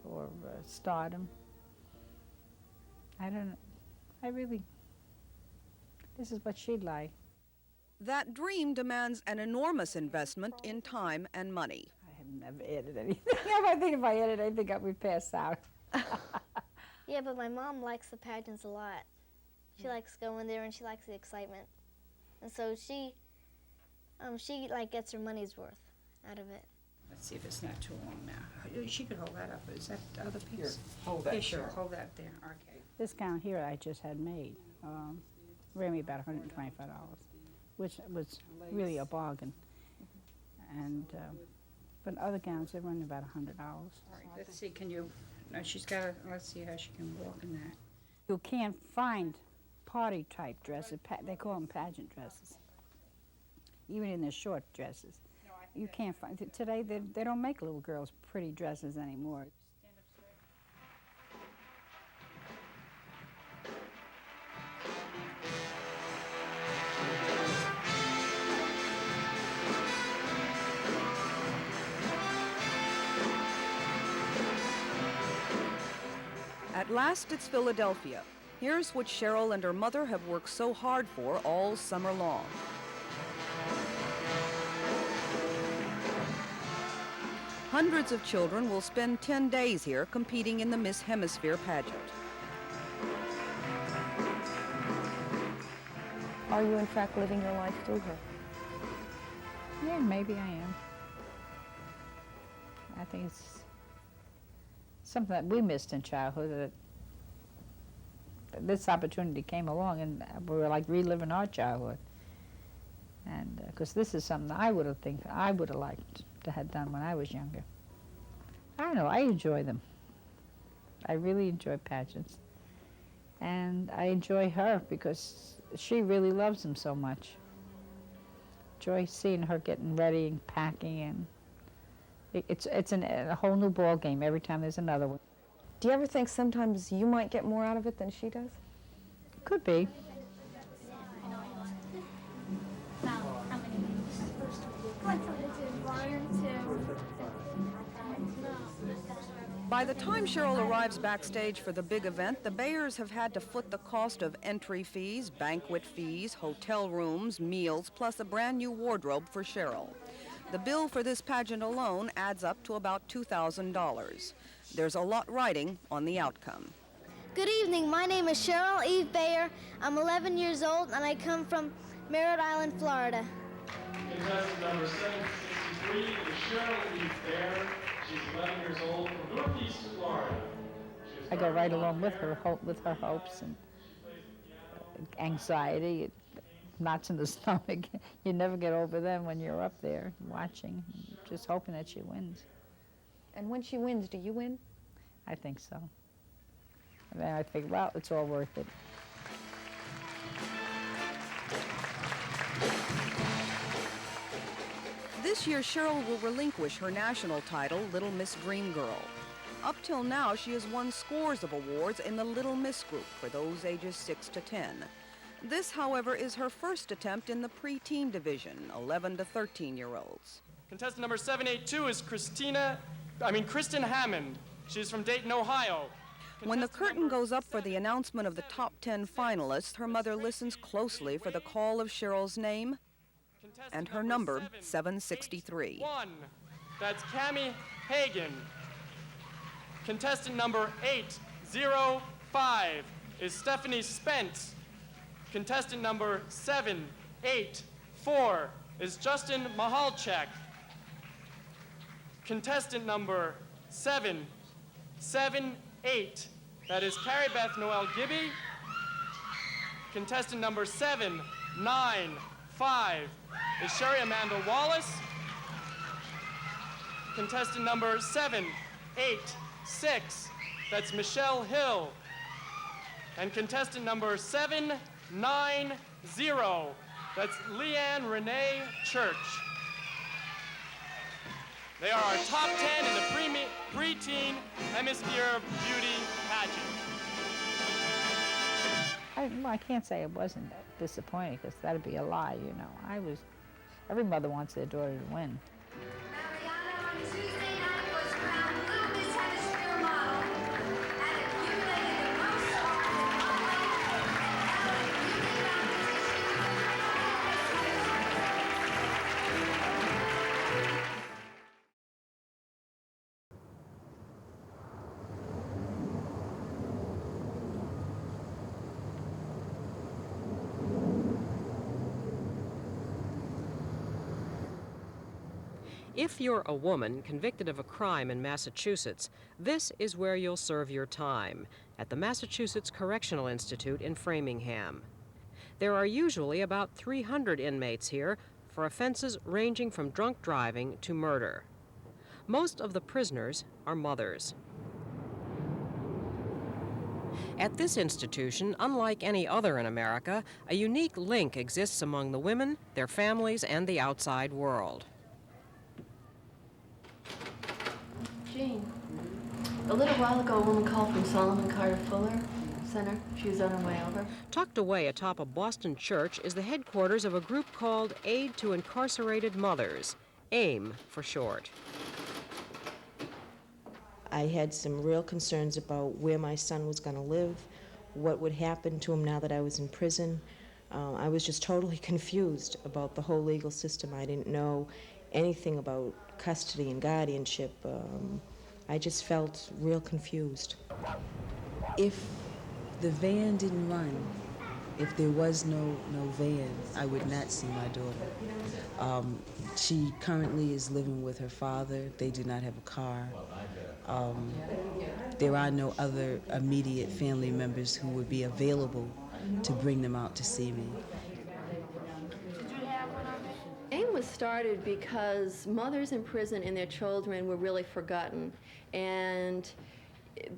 or stardom. I don't know. This is what she'd like. That dream demands an enormous investment in time and money. I have never edited anything. I think if I edit anything, I would pass out. Yeah, but my mom likes the pageants a lot. She likes going there and she likes the excitement. And so she like gets her money's worth out of it. Let's see if it's not too long now. She could hold that up. Is that the other piece? Here, hold that. Yeah, sure. Hold that there. Okay. This gown here I just had made ran me about $125, which was really a bargain. And but other gowns, they run about $100. All right. Let's see. Can you? No, she's got to. Let's see how she can walk in that. You can't find party type dresses. They call them pageant dresses. Even in the short dresses, you can't find. Today they don't make little girls pretty dresses anymore. At last, it's Philadelphia. Here's what Cheryl and her mother have worked so hard for all summer long. Hundreds of children will spend 10 days here competing in the Miss Hemisphere pageant. Are you, in fact, living your life through her? Yeah, maybe I am. I think it's something that we missed in childhood, that this opportunity came along and we were like reliving our childhood. And because this is something I would have liked to have done when I was younger. I don't know, I enjoy them. I really enjoy pageants. And I enjoy her because she really loves them so much. Enjoy seeing her getting ready and packing, and it's a whole new ball game every time there's another one. Do you ever think sometimes you might get more out of it than she does? Could be. By the time Cheryl arrives backstage for the big event, the Bayers have had to foot the cost of entry fees, banquet fees, hotel rooms, meals, plus a brand new wardrobe for Cheryl. The bill for this pageant alone adds up to about $2,000. There's a lot riding on the outcome. Good evening, my name is Cheryl Eve Bayer. I'm 11 years old and I come from Merritt Island, Florida. Contestant number 763 is Cheryl Eve Bayer. She's 11 years old from Northeast Florida. I go right along with her hopes and anxiety, knots in the stomach. You never get over them when you're up there watching, just hoping that she wins. And when she wins, do you win? I think so. And then I think, well, it's all worth it. This year, Cheryl will relinquish her national title, Little Miss Dream Girl. Up till now, she has won scores of awards in the Little Miss group for those ages 6 to 10. This, however, is her first attempt in the preteen division, 11 to 13-year-olds. Contestant number 782 is Kristen Hammond. She's from Dayton, Ohio. When the curtain goes up for the announcement of the top 10 finalists, her mother listens closely for the call of Cheryl's name and her number, 763. That's Cammie Hagan. Contestant number 805 is Stephanie Spence. Contestant number 784 is Justin Mahalchek. Contestant number 778, that is Carrie Beth Noel Gibby. Contestant number 795 is Sherry Amanda Wallace. Contestant number 786, that's Michelle Hill. And contestant number 790, that's Leanne Renee Church. They are our top 10 in the preteen Hemisphere Beauty pageant. I can't say I wasn't disappointed, because that'd be a lie, you know. Every mother wants their daughter to win. Mariana on Tuesday night was crowned Little If you're a woman convicted of a crime in Massachusetts, this is where you'll serve your time, at the Massachusetts Correctional Institute in Framingham. There are usually about 300 inmates here for offenses ranging from drunk driving to murder. Most of the prisoners are mothers. At this institution, unlike any other in America, a unique link exists among the women, their families, and the outside world. Jean, a little while ago, a woman called from Solomon Carter Fuller Center. She was on her way over. Tucked away atop a Boston church is the headquarters of a group called Aid to Incarcerated Mothers, A.I.M for short. I had some real concerns about where my son was going to live, what would happen to him now that I was in prison. I was just totally confused about the whole legal system. I didn't know anything about custody and guardianship. I just felt real confused. If the van didn't run, if there was no van, I would not see my daughter. She currently is living with her father. They do not have a car. There are no other immediate family members who would be available to bring them out to see me. A.I.M was started because mothers in prison and their children were really forgotten. And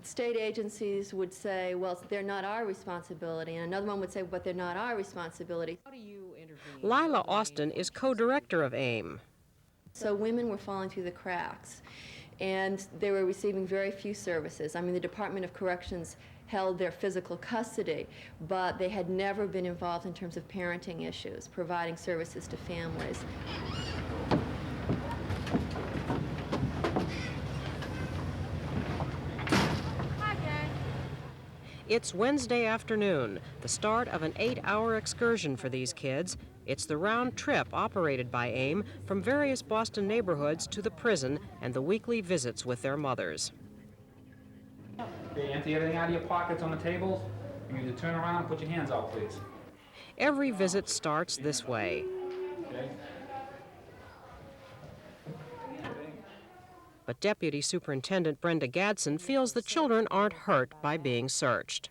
state agencies would say, well, they're not our responsibility. And another one would say, but they're not our responsibility. How do you intervene? Lila Austin is co-director of A.I.M. So women were falling through the cracks, and they were receiving very few services. I mean, the Department of Corrections held their physical custody, but they had never been involved in terms of parenting issues, providing services to families. It's Wednesday afternoon, the start of an 8-hour excursion for these kids. It's the round trip operated by A.I.M from various Boston neighborhoods to the prison and the weekly visits with their mothers. Okay, empty everything out of your pockets on the tables. You need to turn around and put your hands out, please. Every visit starts this way. Okay. But Deputy Superintendent Brenda Gadsden feels the children aren't hurt by being searched.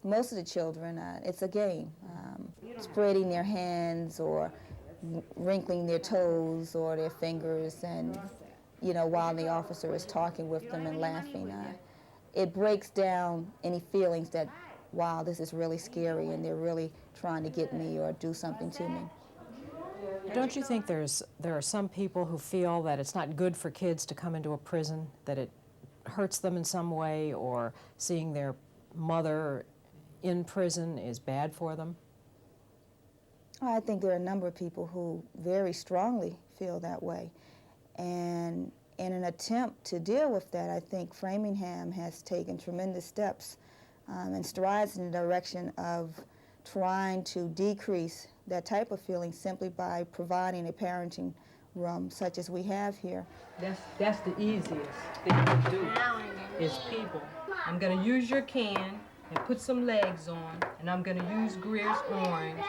Most of the children, it's a game. Spreading their hands or wrinkling their toes or their fingers, and, you know, while the officer is talking with them and laughing. It breaks down any feelings that, wow, this is really scary and they're really trying to get me or do something to me. Don't you think there are some people who feel that it's not good for kids to come into a prison, that it hurts them in some way, or seeing their mother in prison is bad for them? I think there are a number of people who very strongly feel that way. And in an attempt to deal with that, I think Framingham has taken tremendous steps and strides in the direction of trying to decrease that type of feeling simply by providing a parenting room such as we have here. That's the easiest thing to do, is people. I'm going to use your can and put some legs on, and I'm going to use Greer's orange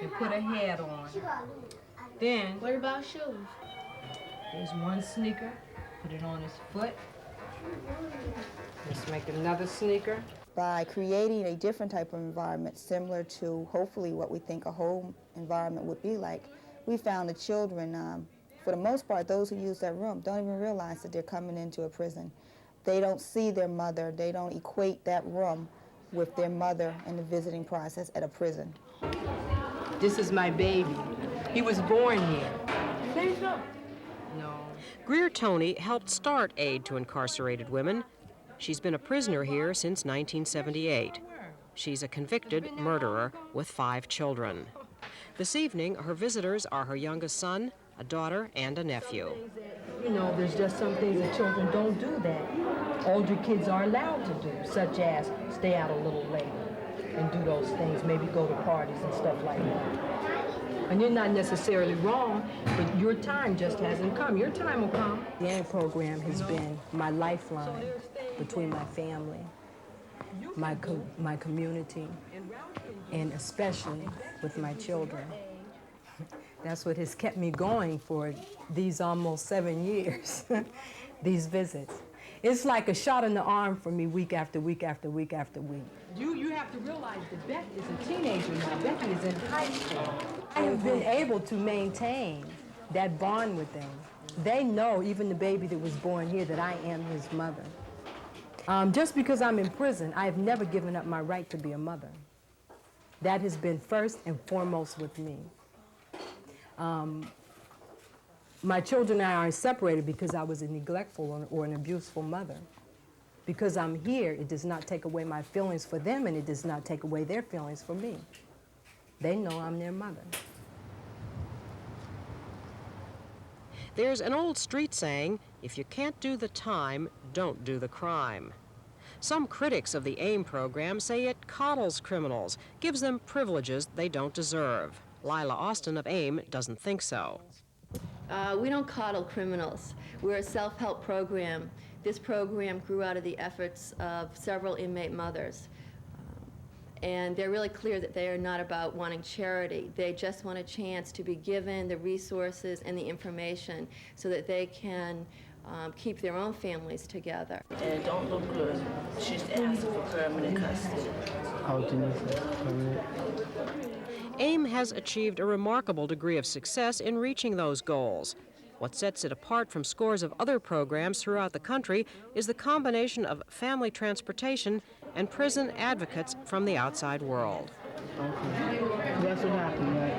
and put a hat on. Then, what about shoes? There's one sneaker, put it on his foot. Let's make another sneaker. By creating a different type of environment similar to hopefully what we think a home environment would be like, we found the children, for the most part, those who use that room don't even realize that they're coming into a prison. They don't see their mother, they don't equate that room with their mother in the visiting process at a prison. This is my baby. He was born here. No. Greer Tony helped start Aid to Incarcerated Women. She's been a prisoner here since 1978. She's a convicted murderer with 5 children. This evening, her visitors are her youngest son, a daughter, and a nephew. You know, there's just some things that children don't do that older kids are allowed to do, such as stay out a little later and do those things, maybe go to parties and stuff like that. And you're not necessarily wrong, but your time just hasn't come. Your time will come. The A.I.M program has been my lifeline between my family, my community, and especially with my children. That's what has kept me going for these almost 7 years, these visits. It's like a shot in the arm for me week after week after week after week. You have to realize that Becky is a teenager now. Becky is in high school. I have been able to maintain that bond with them. They know, even the baby that was born here, that I am his mother. Just because I'm in prison, I have never given up my right to be a mother. That has been first and foremost with me. My children and I are separated because I was a neglectful or an abuseful mother. Because I'm here, it does not take away my feelings for them, and it does not take away their feelings for me. They know I'm their mother. There's an old street saying, if you can't do the time, don't do the crime. Some critics of the A.I.M program say it coddles criminals, gives them privileges they don't deserve. Lila Austin of A.I.M doesn't think so. We don't coddle criminals. We're a self-help program. This program grew out of the efforts of several inmate mothers. And they're really clear that they are not about wanting charity. They just want a chance to be given the resources and the information so that they can keep their own families together. And don't look good. She's asking for permanent custody. How do you say permanent? A.I.M has achieved a remarkable degree of success in reaching those goals. What sets it apart from scores of other programs throughout the country is the combination of family transportation and prison advocates from the outside world. Okay. That's what happened, right?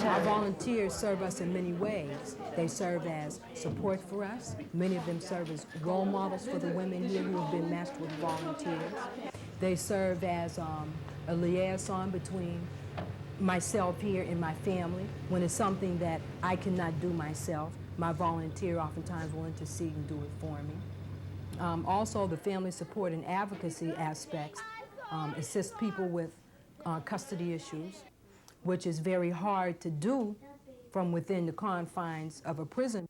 Our volunteers serve us in many ways. They serve as support for us. Many of them serve as role models for the women here who have been matched with volunteers. They serve as a liaison between myself here and my family. When it's something that I cannot do myself, my volunteer oftentimes will intercede and do it for me. Also, the family support and advocacy aspects assist people with custody issues, which is very hard to do from within the confines of a prison.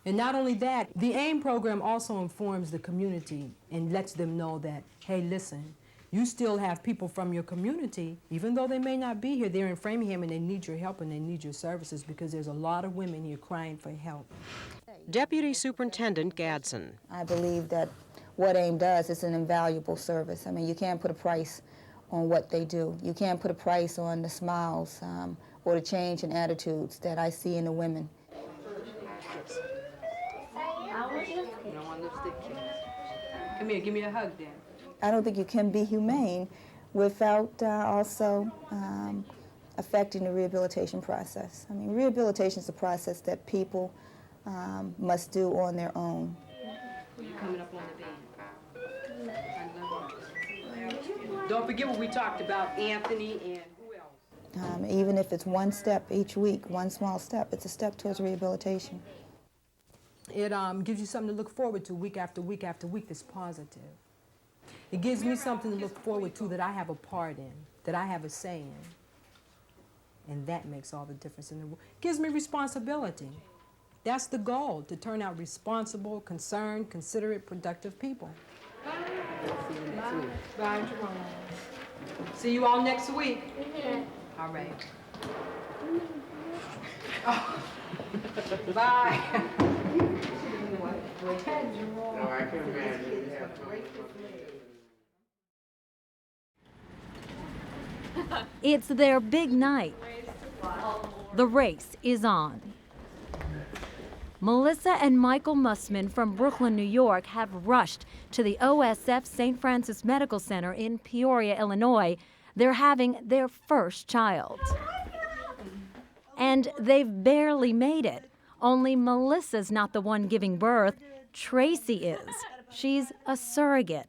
And not only that, the A.I.M program also informs the community and lets them know that, hey, listen, you still have people from your community, even though they may not be here, they're in Framingham and they need your help and they need your services because there's a lot of women here crying for help. Deputy Superintendent Gadsden. I believe that what A.I.M does is an invaluable service. I mean, you can't put a price on what they do. You can't put a price on the smiles or the change in attitudes that I see in the women. Come here, give me a hug, Dan. I don't think you can be humane without also affecting the rehabilitation process. I mean, rehabilitation is a process that people must do on their own. You're coming up on the band. Don't forget what we talked about, Anthony and who else? Even if it's one step each week, one small step, it's a step towards rehabilitation. It gives you something to look forward to week after week after week that's positive. It gives me something to look forward to that I have a part in, that I have a say in. And that makes all the difference in the world. It gives me responsibility. That's the goal, to turn out responsible, concerned, considerate, productive people. Bye. See you all next week. All right. Oh. Bye. No, I can imagine. It's their big night. The race is on. Melissa and Michael Mussman from Brooklyn, New York have rushed to the OSF St. Francis Medical Center in Peoria, Illinois. They're having their first child. And they've barely made it. Only Melissa's not the one giving birth. Tracy is. She's a surrogate.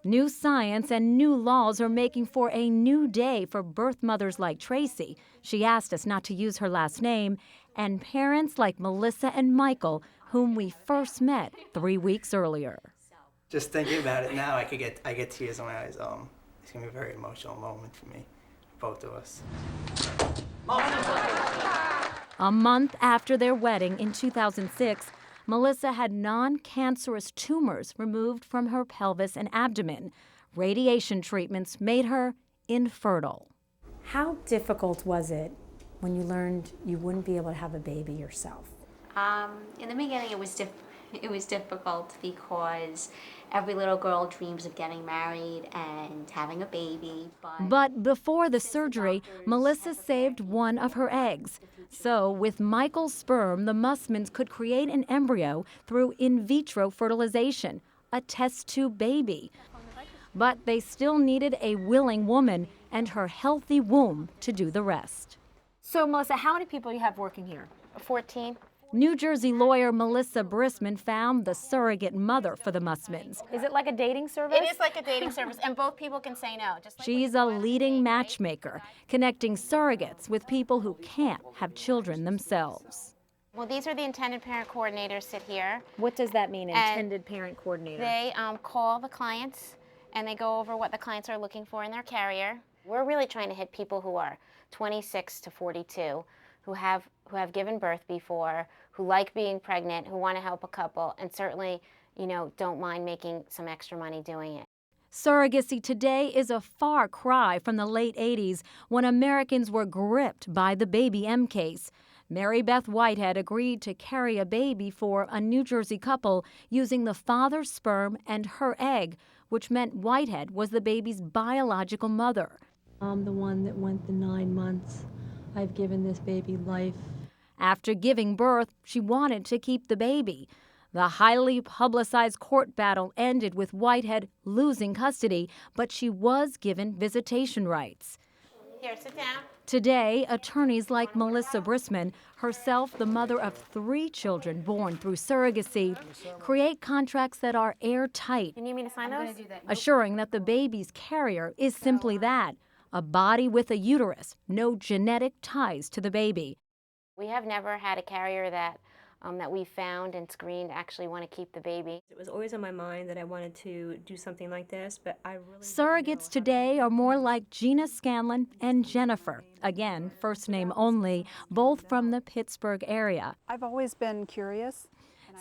New science and new laws are making for a new day for birth mothers like Tracy. She asked us not to use her last name, and parents like Melissa and Michael, whom we first met 3 weeks earlier. Just thinking about it now, I get tears in my eyes. It's gonna be a very emotional moment for me, both of us. A month after their wedding in 2006, Melissa had non-cancerous tumors removed from her pelvis and abdomen. Radiation treatments made her infertile. How difficult was it when you learned you wouldn't be able to have a baby yourself? In the beginning, it was difficult because every little girl dreams of getting married and having a baby. But before the surgery, Melissa saved one of her eggs. So with Michael's sperm, the Mussmans could create an embryo through in vitro fertilization, a test tube baby. But they still needed a willing woman and her healthy womb to do the rest. So, Melissa, how many people do you have working here? 14. New Jersey lawyer Melissa Brisman found the surrogate mother for the Mussmans. Is it like a dating service? It is like a dating service, and both people can say no. Just like She's a leading matchmaker, connecting surrogates with people who can't have children themselves. Well, these are the intended parent coordinators sit here. What does that mean, intended parent coordinator? They call the clients, and they go over what the clients are looking for in their carrier. We're really trying to hit people who are 26 to 42, who have given birth before, who like being pregnant, who want to help a couple, and certainly, don't mind making some extra money doing it. Surrogacy today is a far cry from the late 80s when Americans were gripped by the Baby M case. Mary Beth Whitehead agreed to carry a baby for a New Jersey couple using the father's sperm and her egg, which meant Whitehead was the baby's biological mother. I'm the one that went the 9 months. I've given this baby life. After giving birth, she wanted to keep the baby. The highly publicized court battle ended with Whitehead losing custody, but she was given visitation rights. Here, sit down. Today, attorneys like Melissa Brisman, herself the mother of 3 children born through surrogacy, create contracts that are airtight, You need me to sign those? assuring that the baby's carrier is simply that, a body with a uterus, no genetic ties to the baby. We have never had a carrier that we found and screened actually want to keep the baby. It was always on my mind that I wanted to do something like this, but I really Surrogates today are more like Gina Scanlon and Jennifer, again, first name only, both from the Pittsburgh area. I've always been curious.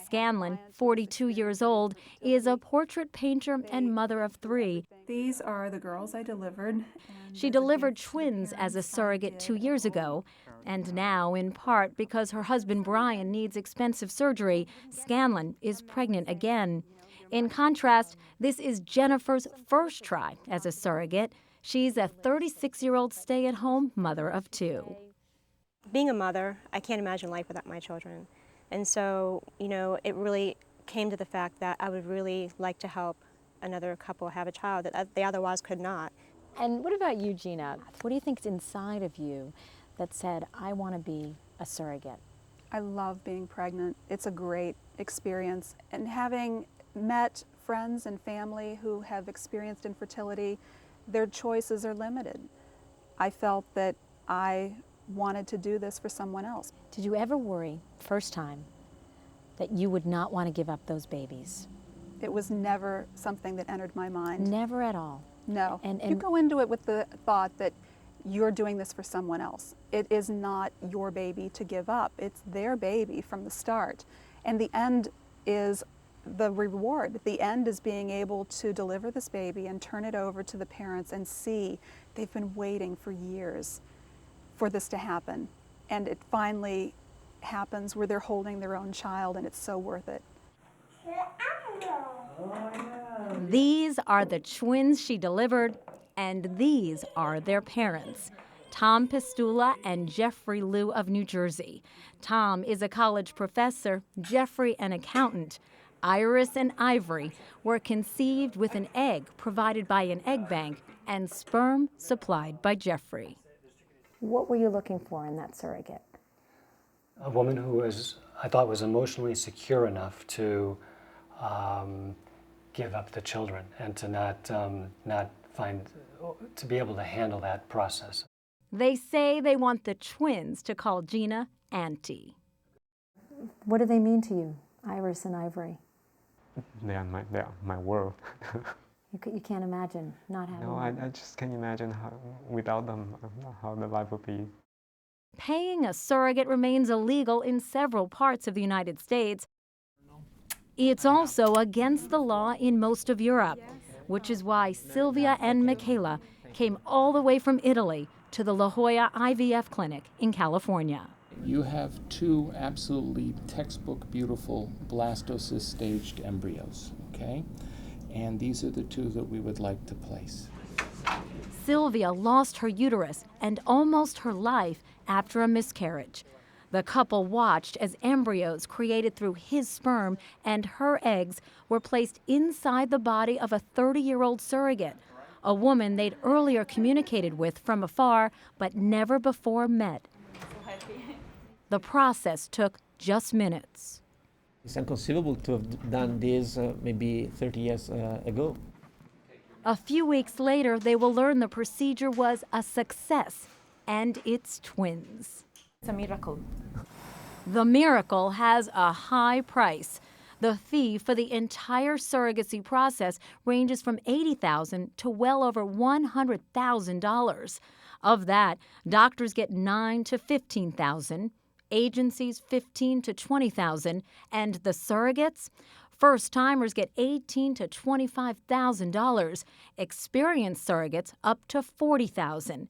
Scanlon, 42 years old, is a portrait painter and mother of 3. These are the girls I delivered. She delivered twins as a surrogate 2 years ago, and now, in part because her husband Brian needs expensive surgery, Scanlon is pregnant again. In contrast, this is Jennifer's first try as a surrogate. She's a 36-year-old stay-at-home mother of 2. being a mother, I can't imagine life without my children. And so, it really came to the fact that I would really like to help another couple have a child that they otherwise could not. And what about you, Gina? What do you think is inside of you that said, I want to be a surrogate? I love being pregnant. It's a great experience. And having met friends and family who have experienced infertility, their choices are limited. I felt that I wanted to do this for someone else. Did you ever worry, first time, that you would not want to give up those babies? It was never something that entered my mind. Never at all? No. And you go into it with the thought that you're doing this for someone else. It is not your baby to give up. It's their baby from the start. And the end is the reward. The end is being able to deliver this baby and turn it over to the parents and see they've been waiting for years for this to happen. And it finally happens where they're holding their own child, and it's so worth it. These are the twins she delivered, and these are their parents, Tom Pistula and Jeffrey Liu of New Jersey. Tom is a college professor, Jeffrey an accountant. Iris and Ivory were conceived with an egg provided by an egg bank and sperm supplied by Jeffrey. What were you looking for in that surrogate? A woman who I thought was emotionally secure enough to give up the children and to to be able to handle that process. They say they want the twins to call Gina Auntie. What do they mean to you, Iris and Ivory? They are my world. You can't imagine not having No, them. I just can't imagine without them, how the life would be. Paying a surrogate remains illegal in several parts of the United States. It's also against the law in most of Europe, which is why Sylvia and Michaela came all the way from Italy to the La Jolla IVF clinic in California. You have two absolutely textbook beautiful blastocyst staged embryos, okay? And these are the two that we would like to place. Sylvia lost her uterus and almost her life after a miscarriage. The couple watched as embryos created through his sperm and her eggs were placed inside the body of a 30-year-old surrogate, a woman they'd earlier communicated with from afar but never before met. The process took just minutes. It's inconceivable to have done this maybe 30 years ago. A few weeks later, they will learn the procedure was a success, and it's twins. It's a miracle. The miracle has a high price. The fee for the entire surrogacy process ranges from $80,000 to well over $100,000. Of that, doctors get $9,000 to $15,000, agencies $15,000 to $20,000, and the surrogates? First-timers get $18,000 to $25,000, experienced surrogates up to $40,000.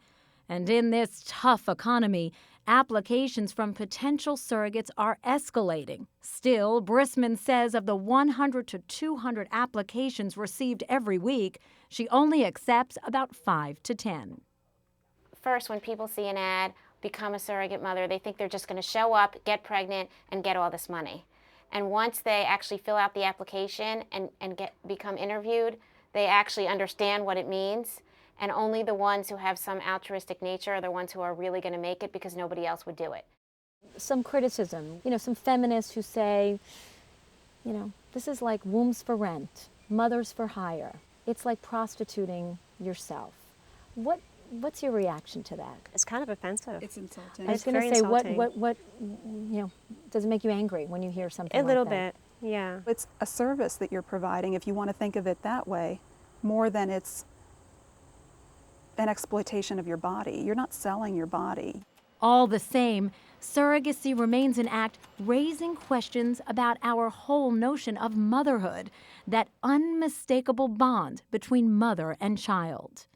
And in this tough economy, applications from potential surrogates are escalating. Still, Brisman says of the 100 to 200 applications received every week, she only accepts about 5 to 10. First, when people see an ad, become a surrogate mother, they think they're just going to show up, get pregnant, and get all this money. And once they actually fill out the application and become interviewed, they actually understand what it means. And only the ones who have some altruistic nature are the ones who are really going to make it because nobody else would do it. Some criticism, some feminists who say, this is like wombs for rent, mothers for hire. It's like prostituting yourself. What's your reaction to that? It's kind of offensive. It's insulting. I was going to say, what does it make you angry when you hear something like that? A little bit, yeah. It's a service that you're providing, if you want to think of it that way, more than it's an exploitation of your body. You're not selling your body. All the same, surrogacy remains an act raising questions about our whole notion of motherhood, that unmistakable bond between mother and child.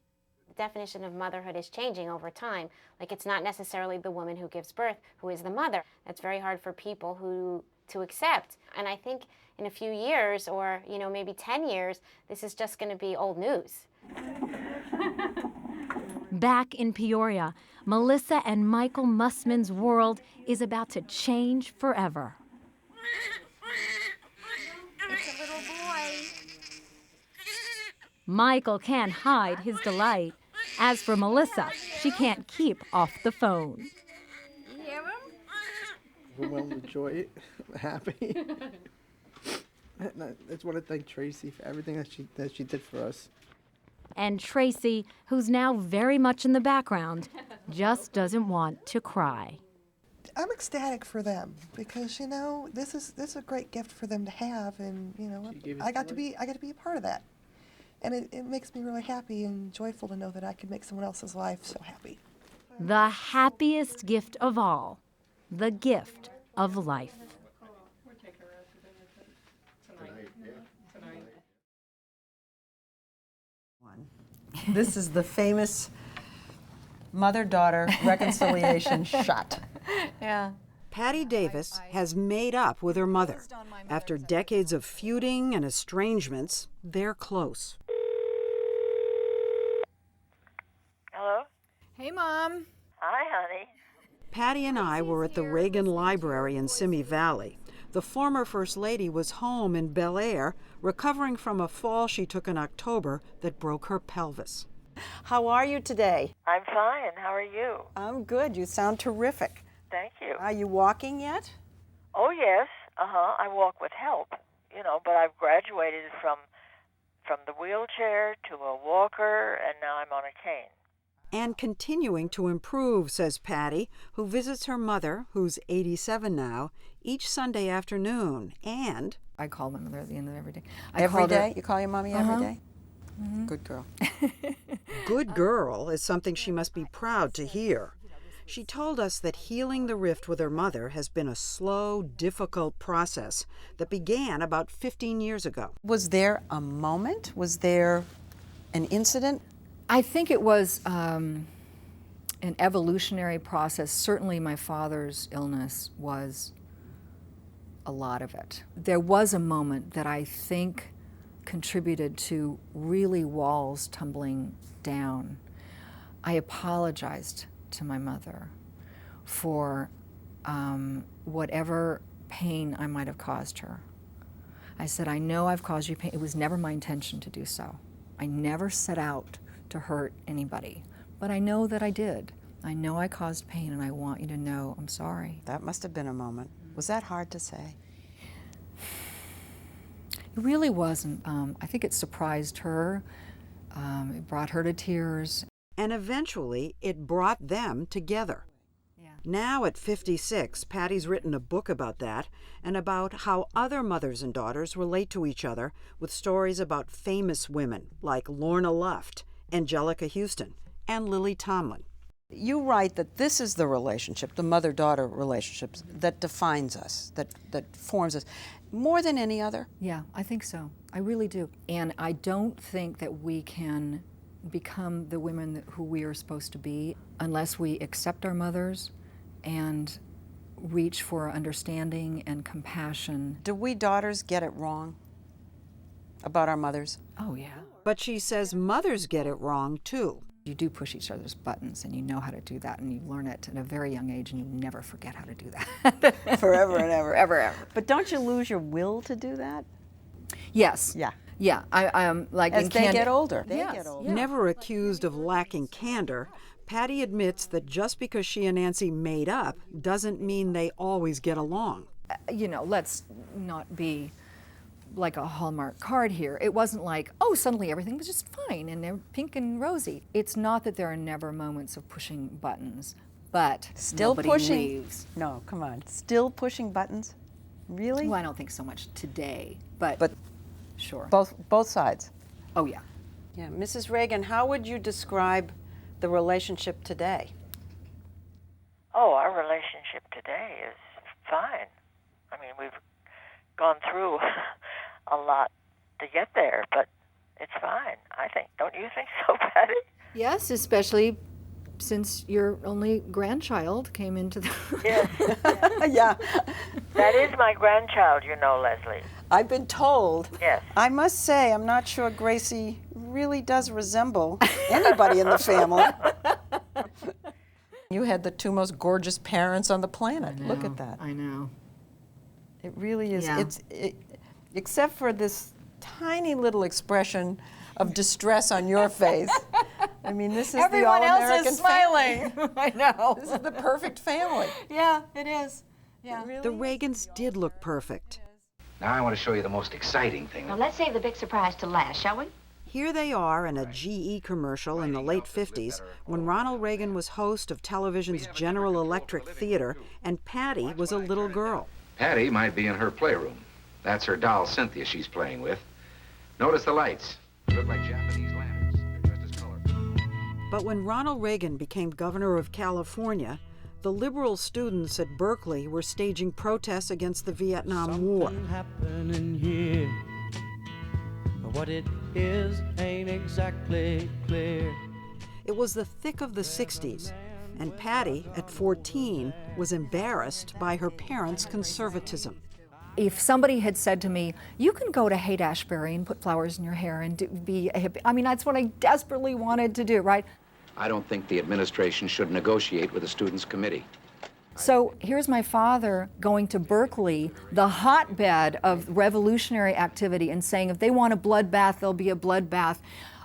The definition of motherhood is changing over time. Like, it's not necessarily the woman who gives birth who is the mother. That's very hard for people to accept. And I think in a few years, or maybe 10 years, this is just going to be old news. Back in Peoria, Melissa and Michael Mussman's world is about to change forever. It's a little boy. Michael can't hide his delight. As for Melissa, she can't keep off the phone. You hear him? Overwhelmed with joy, happy. I just want to thank Tracy for everything that she did for us. And Tracy, who's now very much in the background, just doesn't want to cry. I'm ecstatic for them because this is a great gift for them to have, and I got to be a part of that, and it makes me really happy and joyful to know that I could make someone else's life so happy. The happiest gift of all, the gift of life. This is the famous mother-daughter reconciliation shot. Yeah. Patti Davis has made up with her mother. After decades of feuding and estrangements, they're close. Hello? Hey, Mom. Hi, honey. Patti and I were at the Reagan Library in Simi Valley. The former First Lady was home in Bel Air, recovering from a fall she took in October that broke her pelvis. How are you today? I'm fine. How are you? I'm good. You sound terrific. Thank you. Are you walking yet? Oh, yes. I walk with help, but I've graduated from the wheelchair to a walker, and now I'm on a cane. And continuing to improve, says Patti, who visits her mother, who's 87 now, each Sunday afternoon. And I call my mother at the end of every day. Every day? You call your mommy every day? Mm-hmm. Good girl. Good girl is something she must be proud to hear. She told us that healing the rift with her mother has been a slow, difficult process that began about 15 years ago. Was there a moment? Was there an incident I think it was an evolutionary process. Certainly my father's illness was a lot of it. There was a moment that I think contributed to really walls tumbling down. I apologized to my mother for whatever pain I might have caused her. I said, I know I've caused you pain. It was never my intention to do so. I never set out to hurt anybody, but I know that I did. I know I caused pain, and I want you to know I'm sorry. That must have been a moment. Was that hard to say? It really wasn't. I think it surprised her. It brought her to tears. And eventually, it brought them together. Now at 56, Patti's written a book about that and about how other mothers and daughters relate to each other with stories about famous women like Lorna Luft, Angelica Houston, and Lily Tomlin. You write that this is the relationship, the mother-daughter relationship, that defines us, that forms us, more than any other. Yeah, I think so. I really do. And I don't think that we can become the women who we are supposed to be unless we accept our mothers and reach for understanding and compassion. Do we daughters get it wrong about our mothers? Oh, yeah. But she says mothers get it wrong, too. You do push each other's buttons, and you know how to do that, and you learn it at a very young age, and you never forget how to do that. Forever and ever, ever. But don't you lose your will to do that? Yes. Yeah. Yeah, I like as in they get older. They get older. Never accused of lacking candor, Patti admits that just because she and Nancy made up doesn't mean they always get along. You know, let's not be like a Hallmark card here. It wasn't like, oh, suddenly everything was just fine and they're pink and rosy. It's not that there are never moments of pushing buttons, but still nobody pushing. leaves. No, come on. Still pushing buttons? Really? Well, I don't think so much today, but sure. Both sides. Oh, yeah. Yeah, Mrs. Reagan, how would you describe the relationship today? Oh, our relationship today is fine. I mean, we've gone through a lot to get there, but it's fine, I think. Don't you think so, Patti? Yes, especially since your only grandchild came into the... Yes. Yeah. That is my grandchild, you know, Lesley. I've been told. Yes. I must say, I'm not sure Gracie really does resemble anybody in the family. You had the two most gorgeous parents on the planet. Look at that. I know. It really is. Yeah. Except for this tiny little expression of distress on your face. I mean, this is Everyone the all-American else is smiling. I know. This is the perfect family. Yeah, it is. Yeah. The Reagans did look perfect. Now I want to show you the most exciting thing. Well, let's save the big surprise to last, shall we? Here they are in a GE commercial in the late 50s when Ronald Reagan was host of television's General Electric Theater and Patti was a little girl. Patti might be in her playroom. That's her doll Cynthia she's playing with. Notice the lights. They look like Japanese lanterns. They're just as colorful. But when Ronald Reagan became governor of California, the liberal students at Berkeley were staging protests against the Vietnam War. Happening here. What it is ain't exactly clear. It was the thick of the 60s, and Patti, at 14, was embarrassed by her parents' conservatism. If somebody had said to me, you can go to Haight-Ashbury and put flowers in your hair and be a hippie, I mean, that's what I desperately wanted to do, right? I don't think the administration should negotiate with the Students' Committee. So here's my father going to Berkeley, the hotbed of revolutionary activity, and saying if they want a bloodbath, there'll be a bloodbath.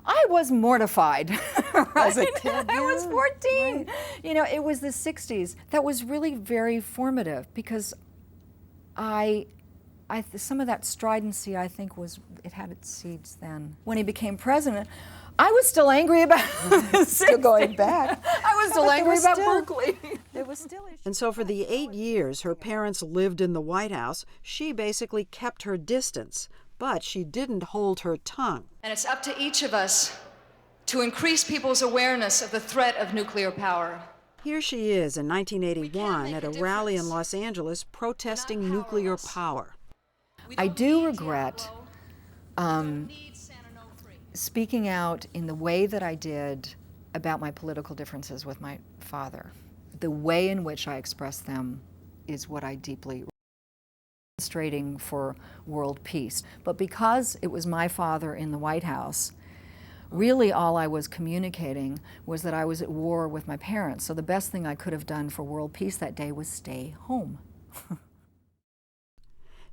I was mortified. Right? As a kid, I was 14. Right. You know, it was the 60s. That was really very formative because some of that stridency, I think, it had its seeds then. When he became president, I was still angry about still going back. I was still angry about Berkeley. There was still issues. And so for the 8 years her parents lived in the White House, she basically kept her distance, but she didn't hold her tongue. And it's up to each of us to increase people's awareness of the threat of nuclear power. Here she is in 1981 at a rally in Los Angeles protesting nuclear power. I do regret speaking out in the way that I did about my political differences with my father, the way in which I expressed them is what I deeply demonstrating for world peace. But because it was my father in the White House, really all I was communicating was that I was at war with my parents. So the best thing I could have done for world peace that day was stay home.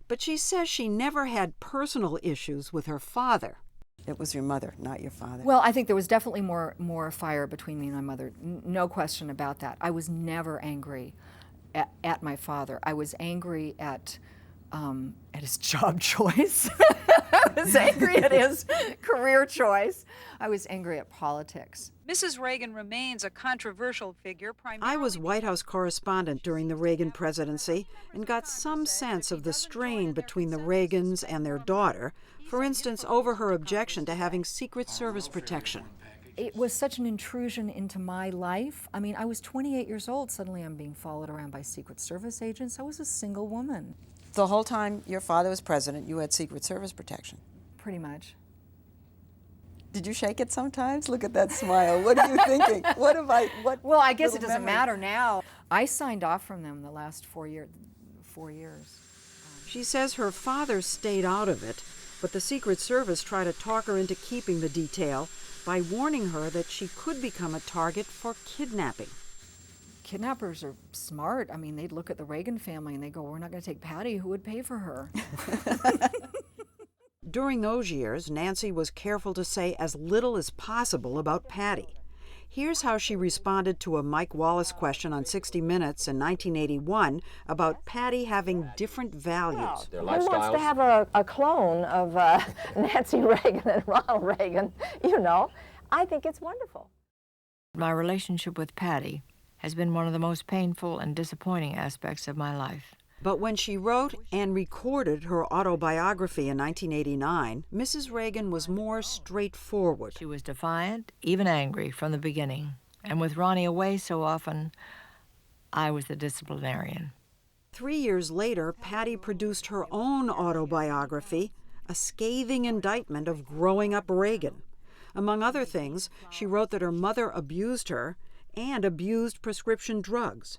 But she says she never had personal issues with her father. It was your mother, not your father. Well, I think there was definitely more fire between me and my mother. No question about that. I was never angry at my father. I was angry at his job choice. I was angry at his career choice. I was angry at politics. Mrs. Reagan remains a controversial figure. I was White House correspondent during the Reagan presidency and got some sense of the strain between the Reagans and their daughter, for instance, over her objection to having Secret Service protection. It was such an intrusion into my life. I mean, I was 28 years old. Suddenly I'm being followed around by Secret Service agents. I was a single woman. The whole time your father was president, you had Secret Service protection. Pretty much. Did you shake it sometimes? Look at that smile. What are you thinking? Well, I guess it doesn't matter now. I signed off from them the last 4 years. She says her father stayed out of it, but the Secret Service tried to talk her into keeping the detail by warning her that she could become a target for kidnapping. Kidnappers are smart. I mean, they'd look at the Reagan family and they go, we're not going to take Patti. Who would pay for her? During those years, Nancy was careful to say as little as possible about Patti. Here's how she responded to a Mike Wallace question on 60 Minutes in 1981 about Patti having different values. Who wants to have a clone of Nancy Reagan and Ronald Reagan? You know, I think it's wonderful. My relationship with Patti has been one of the most painful and disappointing aspects of my life. But when she wrote and recorded her autobiography in 1989, Mrs. Reagan was more straightforward. She was defiant, even angry from the beginning. And with Ronnie away so often, I was the disciplinarian. 3 years later, Patti produced her own autobiography, a scathing indictment of growing up Reagan. Among other things, she wrote that her mother abused her and abused prescription drugs.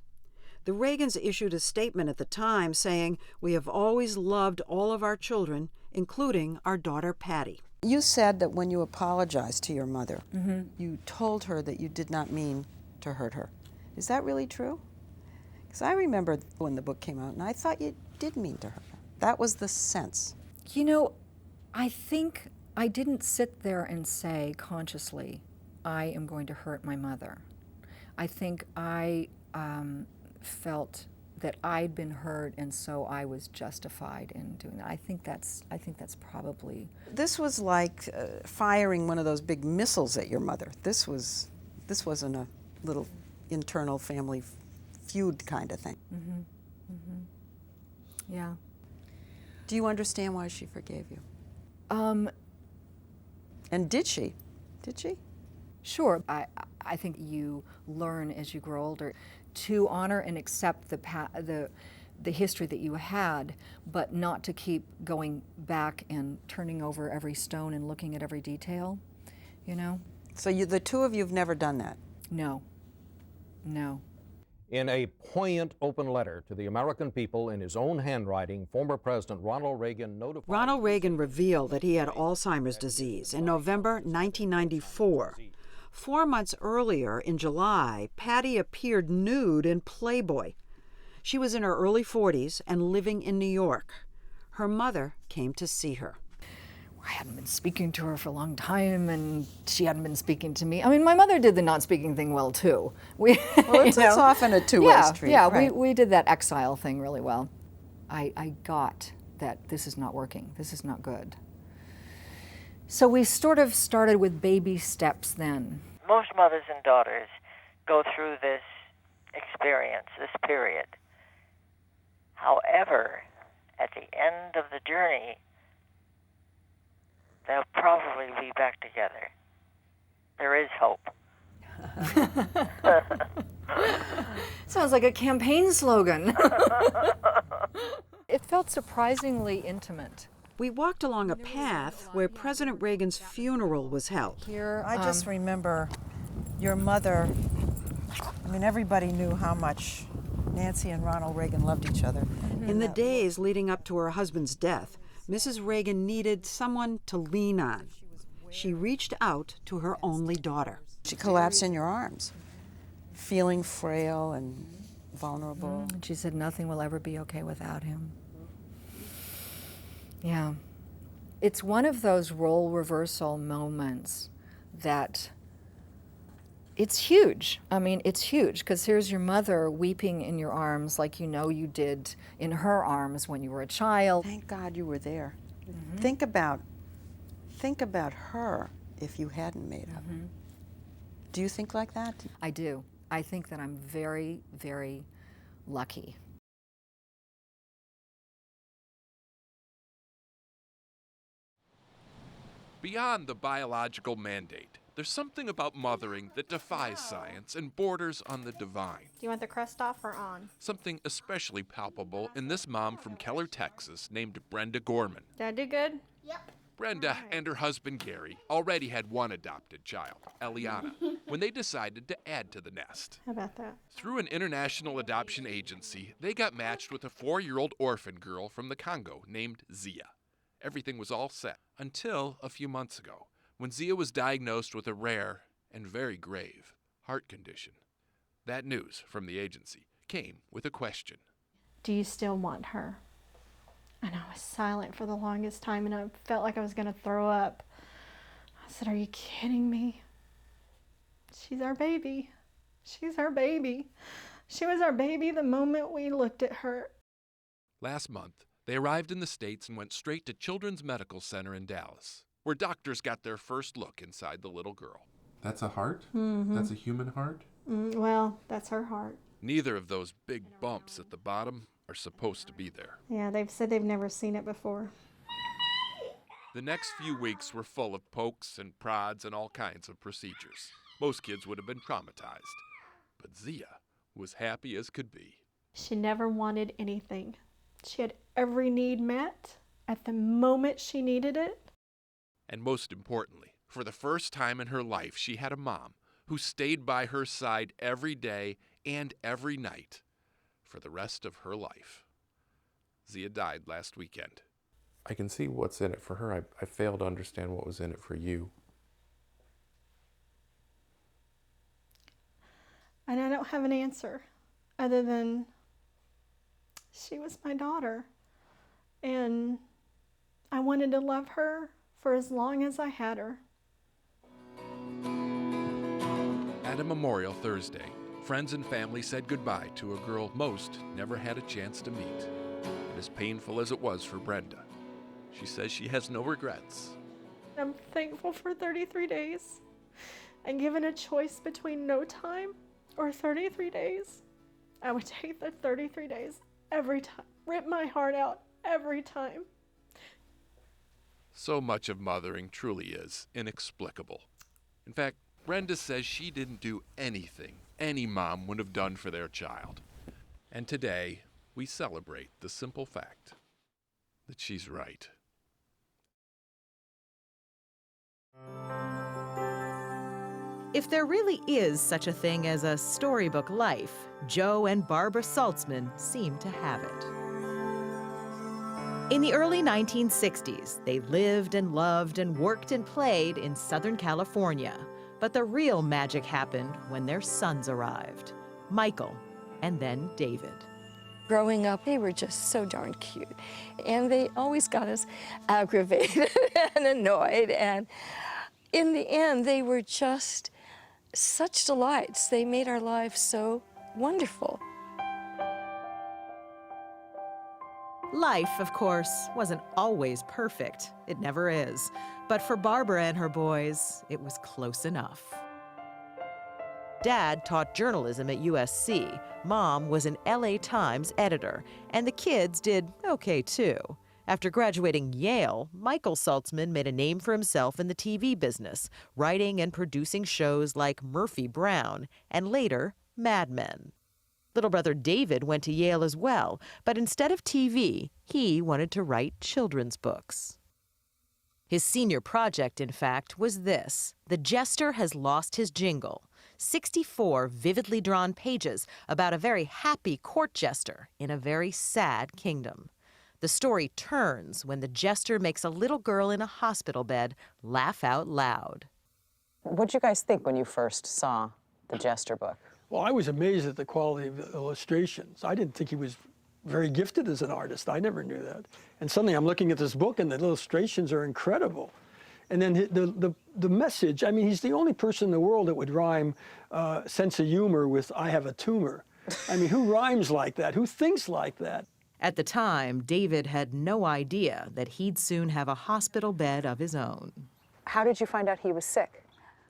The Reagans issued a statement at the time saying, "We have always loved all of our children, including our daughter Patti." You said that when you apologized to your mother, you told her that you did not mean to hurt her. Is that really true? Because I remember when the book came out, and I thought you did mean to hurt her. That was the sense. You know, I think I didn't sit there and say consciously, I am going to hurt my mother. I think I felt that I'd been hurt, and so I was justified in doing that. I think that's probably. This was like firing one of those big missiles at your mother. This wasn't a little internal family feud kind of thing. Yeah. Do you understand why she forgave you? And did she? Did she? Sure. I think you learn as you grow older to honor and accept the history that you had, but not to keep going back and turning over every stone and looking at every detail, you know? So the two of you have never done that? No. No. In a poignant open letter to the American people in his own handwriting, former President Ronald Reagan notified... Ronald Reagan revealed that he had Alzheimer's disease in November 1994. 4 months earlier, in July, Patti appeared nude in Playboy. She was in her early 40s and living in New York. Her mother came to see her. I hadn't been speaking to her for a long time, and she hadn't been speaking to me. I mean, my mother did the not speaking thing well, too. It's often a two-way street. Yeah, right. we did that exile thing really well. I got that this is not working. This is not good. So we sort of started with baby steps then. Most mothers and daughters go through this experience, this period. However, at the end of the journey, they'll probably be back together. There is hope. Sounds like a campaign slogan. It felt surprisingly intimate. We walked along a path where President Reagan's funeral was held. Here, I just remember your mother. I mean, everybody knew how much Nancy and Ronald Reagan loved each other. In the days leading up to her husband's death, Mrs. Reagan needed someone to lean on. She reached out to her only daughter. She collapsed in your arms, feeling frail and vulnerable. And she said nothing will ever be okay without him. Yeah. It's one of those role reversal moments that it's huge. I mean, it's huge, because here's your mother weeping in your arms like you know you did in her arms when you were a child. Thank God you were there. Think about her if you hadn't made up. Do you think like that? I do. I think that I'm very, very lucky. Beyond the biological mandate, there's something about mothering that defies science and borders on the divine. Do you want the crust off or on? Something especially palpable in this mom from Keller, Texas, named Brenda Gorman. Did I do good? Yep. Brenda and her husband Gary already had one adopted child, Eliana, when they decided to add to the nest. How about that? Through an international adoption agency, they got matched with a 4-year-old orphan girl from the Congo named Zia. Everything was all set until a few months ago, when Zia was diagnosed with a rare and very grave heart condition. That news from the agency came with a question. Do you still want her? And I was silent for the longest time, and I felt like I was going to throw up. I said, are you kidding me? She's our baby. She's our baby. She was our baby the moment we looked at her. Last month, they arrived in the States and went straight to Children's Medical Center in Dallas, where doctors got their first look inside the little girl. That's a heart? Mm-hmm. That's a human heart? Well, that's her heart. Neither of those big bumps at the bottom are supposed to be there. Yeah, they've said they've never seen it before. The next few weeks were full of pokes and prods and all kinds of procedures. Most kids would have been traumatized, but Zia was happy as could be. She never wanted anything. She had every need met at the moment she needed it. And most importantly, for the first time in her life, she had a mom who stayed by her side every day and every night for the rest of her life. Zia died last weekend. I can see what's in it for her. I fail to understand what was in it for you. And I don't have an answer other than she was my daughter. And I wanted to love her for as long as I had her. At a memorial Thursday, friends and family said goodbye to a girl most never had a chance to meet. And as painful as it was for Brenda, she says she has no regrets. I'm thankful for 33 days. And given a choice between no time or 33 days, I would take the 33 days every time. Rip my heart out every time. So much of mothering truly is inexplicable. In fact, Brenda says she didn't do anything any mom would have done for their child. And today, we celebrate the simple fact that she's right. If there really is such a thing as a storybook life, Joe and Barbara Saltzman seem to have it. In the early 1960s, they lived and loved and worked and played in Southern California. But the real magic happened when their sons arrived, Michael and then David. Growing up, they were just so darn cute. And they always got us aggravated and annoyed. And in the end, they were just such delights. They made our lives so wonderful. Life, of course, wasn't always perfect. It never is. But for Barbara and her boys, it was close enough. Dad taught journalism at USC. Mom was an LA Times editor, and the kids did okay too. After graduating Yale, Michael Saltzman made a name for himself in the TV business, writing and producing shows like Murphy Brown and later Mad Men. Little brother David went to Yale as well, but instead of TV, he wanted to write children's books. His senior project, in fact, was this: The Jester Has Lost His Jingle. 64 vividly drawn pages about a very happy court jester in a very sad kingdom. The story turns when the jester makes a little girl in a hospital bed laugh out loud. What'd you guys think when you first saw the Jester book? Well, I was amazed at the quality of the illustrations. I didn't think he was very gifted as an artist. I never knew that. And suddenly I'm looking at this book and the illustrations are incredible. And then the message, I mean, he's the only person in the world that would rhyme sense of humor with "I have a tumor." I mean, who rhymes like that? Who thinks like that? At the time, David had no idea that he'd soon have a hospital bed of his own. How did you find out he was sick?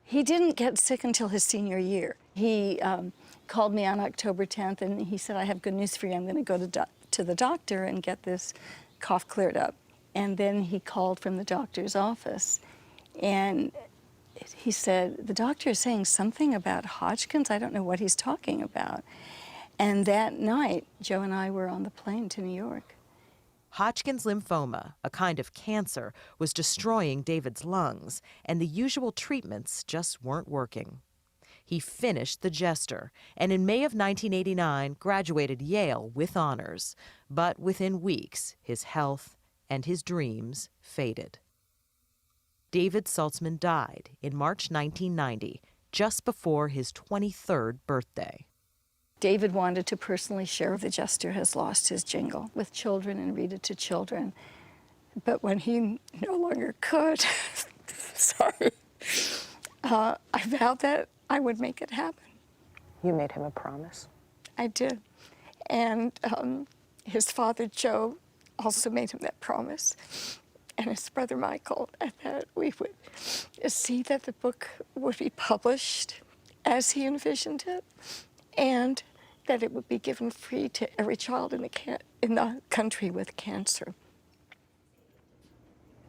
He didn't get sick until his senior year. He called me on October 10th and he said, "I have good news for you. I'm going to go to the doctor and get this cough cleared up." And then he called from the doctor's office and he said, "The doctor is saying something about Hodgkin's. I don't know what he's talking about." And that night, Joe and I were on the plane to New York. Hodgkin's lymphoma, a kind of cancer, was destroying David's lungs, and the usual treatments just weren't working. He finished The Jester, and in May of 1989 graduated Yale with honors. But within weeks, his health and his dreams faded. David Saltzman died in March 1990, just before his 23rd birthday. David wanted to personally share The Jester Has Lost His Jingle with children and read it to children. But when he no longer could, sorry, I vowed that I would make it happen. You made him a promise? I did. And his father, Joe, also made him that promise. And his brother, Michael, and that we would see that the book would be published as he envisioned it, and that it would be given free to every child in the country with cancer.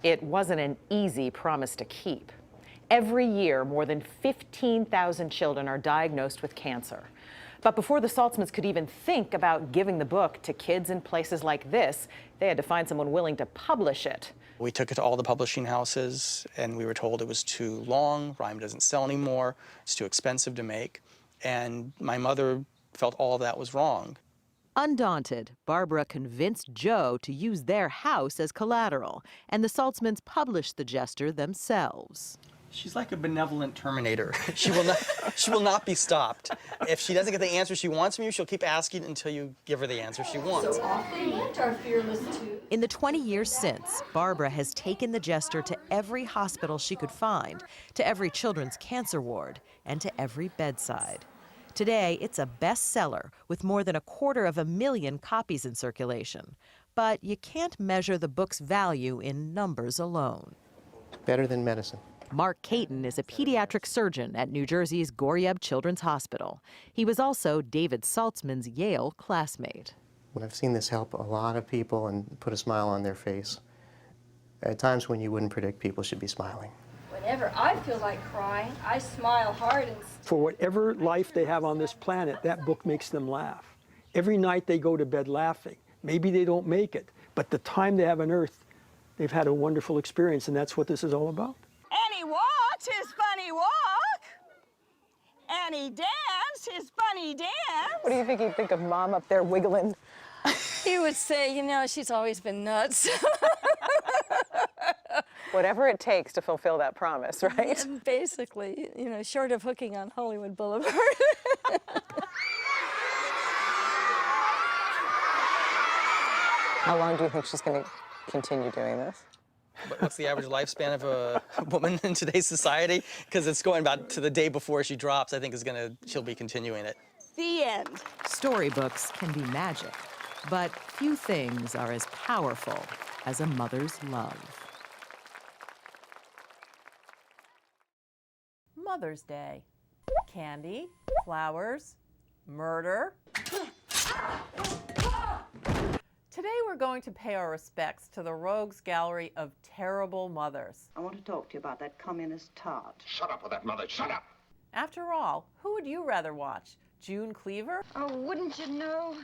It wasn't an easy promise to keep. Every year, more than 15,000 children are diagnosed with cancer. But before the Saltzmans could even think about giving the book to kids in places like this, they had to find someone willing to publish it. We took it to all the publishing houses, and we were told it was too long, Rhyme doesn't sell anymore, it's too expensive to make. And my mother felt all of that was wrong. Undaunted, Barbara convinced Joe to use their house as collateral, and the Saltzmans published The Jester themselves. She's like a benevolent Terminator. She will not be stopped. If she doesn't get the answer she wants from you, she'll keep asking until you give her the answer she wants. So off they went, our fearless two. In the 20 years since, Barbara has taken The Jester to every hospital she could find, to every children's cancer ward, and to every bedside. Today, it's a bestseller with more than 250,000 copies in circulation. But you can't measure the book's value in numbers alone. Better than medicine. Mark Caton is a pediatric surgeon at New Jersey's Goryeb Children's Hospital. He was also David Saltzman's Yale classmate. When I've seen this help a lot of people and put a smile on their face, at times when you wouldn't predict people should be smiling. Whenever I feel like crying, I smile hard and... For whatever life they have on this planet, that book makes them laugh. Every night they go to bed laughing. Maybe they don't make it, but the time they have on Earth, they've had a wonderful experience, and that's what this is all about. And he walked his funny walk, and he danced his funny dance. What do you think he'd think of Mom up there wiggling? He would say, you know, she's always been nuts. Whatever it takes to fulfill that promise, right? And basically, you know, short of hooking on Hollywood Boulevard. How long do you think she's going to continue doing this? What's the average lifespan of a woman in today's society? Because it's going about to the day before she drops, I think she'll be continuing it. The end. Storybooks can be magic, but few things are as powerful as a mother's love. Mother's Day. Candy, flowers, murder. Today we're going to pay our respects to the Rogues Gallery of Terrible Mothers. I want to talk to you about that communist tart. Shut up with that, Mother, shut up! After all, who would you rather watch? June Cleaver? Oh, wouldn't you know?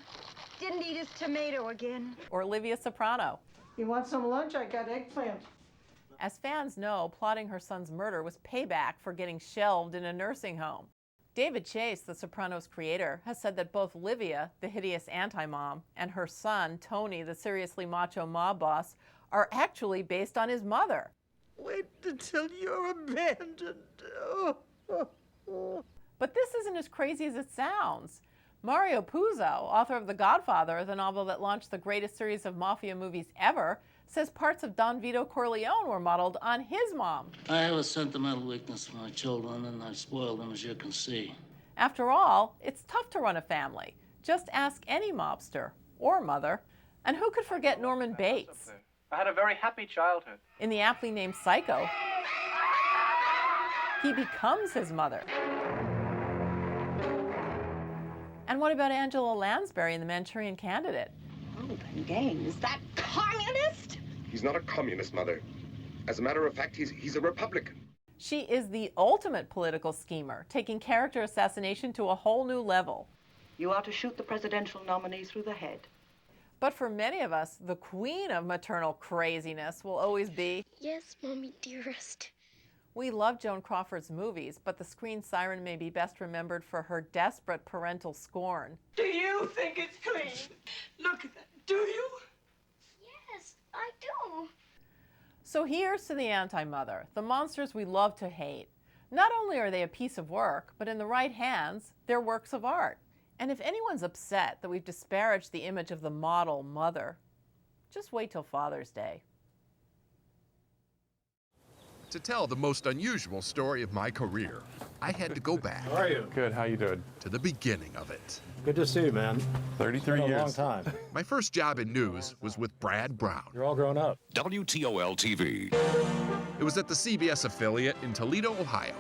Didn't eat his tomato again. Or Olivia Soprano? You want some lunch? I got eggplant. As fans know, plotting her son's murder was payback for getting shelved in a nursing home. David Chase, The Sopranos creator, has said that both Livia, the hideous anti-mom, and her son, Tony, the seriously macho mob boss, are actually based on his mother. Wait until you're abandoned. But this isn't as crazy as it sounds. Mario Puzo, author of The Godfather, the novel that launched the greatest series of mafia movies ever, says parts of Don Vito Corleone were modeled on his mom. I have a sentimental weakness for my children, and I spoil them, as you can see. After all, it's tough to run a family. Just ask any mobster or mother. And who could forget Norman Bates? I had a very happy childhood. In the aptly named Psycho, he becomes his mother. And what about Angela Lansbury in The Manchurian Candidate? Open game. Is that communist? He's not a communist, Mother. As a matter of fact, he's a Republican. She is the ultimate political schemer, taking character assassination to a whole new level. You ought to shoot the presidential nominee through the head. But for many of us, the queen of maternal craziness will always be... Yes, Mommy dearest. We love Joan Crawford's movies, but the screen siren may be best remembered for her desperate parental scorn. Do you think it's clean? Look at that. Do you? Yes, I do. So here's to the anti-mother, the monsters we love to hate. Not only are they a piece of work, but in the right hands, they're works of art. And if anyone's upset that we've disparaged the image of the model mother, just wait till Father's Day. To tell the most unusual story of my career, I had to go back. How are you? Good, how you doing? To the beginning of it. Good to see you, man. 33 Been years. a long time. My first job in news was with Brad Brown. You're all grown up. WTOL-TV. It was at the CBS affiliate in Toledo, Ohio.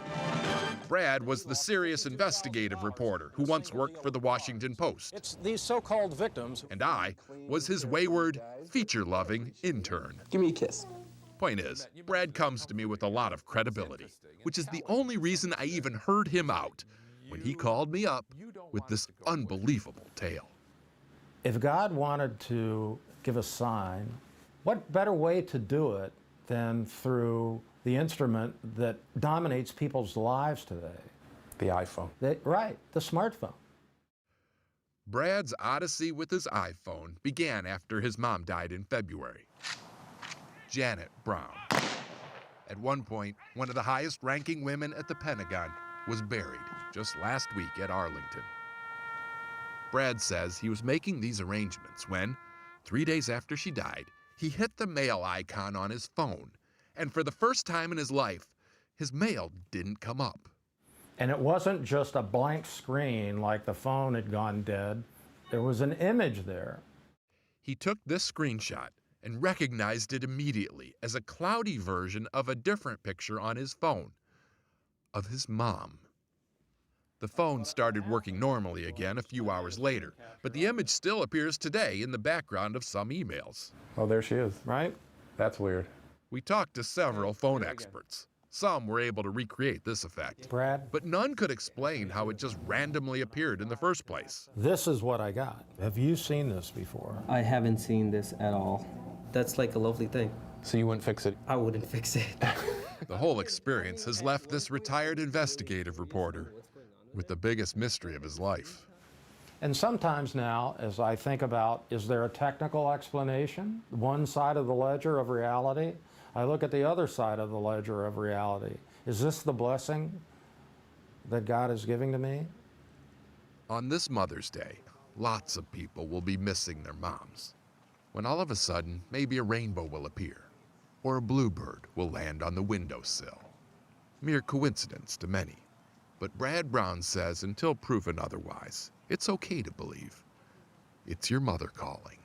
Brad was the serious investigative reporter who once worked for the Washington Post. It's these so-called victims. And I was his wayward, feature-loving intern. Give me a kiss. Point is, Brad comes to me with a lot of credibility, which is the only reason I even heard him out when he called me up with this unbelievable tale. If God wanted to give a sign, what better way to do it than through the instrument that dominates people's lives today? The iPhone. Right, the smartphone. Brad's odyssey with his iPhone began after his mom died in February. Janet Brown. At one point, one of the highest-ranking women at the Pentagon was buried just last week at Arlington. Brad says he was making these arrangements when, 3 days after she died, he hit the mail icon on his phone, and for the first time in his life, his mail didn't come up. And it wasn't just a blank screen like the phone had gone dead. There was an image there. He took this screenshot and recognized it immediately as a cloudy version of a different picture on his phone, of his mom. The phone started working normally again a few hours later, but the image still appears today in the background of some emails. Oh, there she is. Right? That's weird. We talked to several phone experts. Some were able to recreate this effect, Brad, but none could explain how it just randomly appeared in the first place. this is what I got. Have you seen this before? I haven't seen this at all. That's like a lovely thing. So you wouldn't fix it? I wouldn't fix it. The whole experience has left this retired investigative reporter with the biggest mystery of his life. And sometimes now, as I think about, is there a technical explanation? One side of the ledger of reality? I look at the other side of the ledger of reality. Is this the blessing that God is giving to me? On this Mother's Day, lots of people will be missing their moms, when all of a sudden, maybe a rainbow will appear, or a bluebird will land on the windowsill. Mere coincidence to many. But Brad Brown says until proven otherwise, it's okay to believe. It's your mother calling.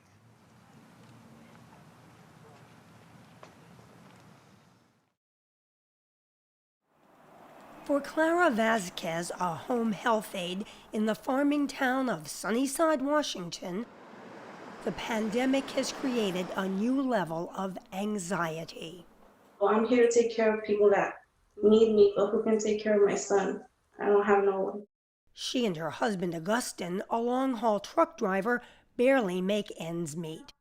For Clara Vasquez, a home health aide in the farming town of Sunnyside, Washington, the pandemic has created a new level of anxiety. Well, I'm here to take care of people that need me, but who can take care of my son? I don't have no one. She and her husband, Augustin, a long-haul truck driver, barely make ends meet.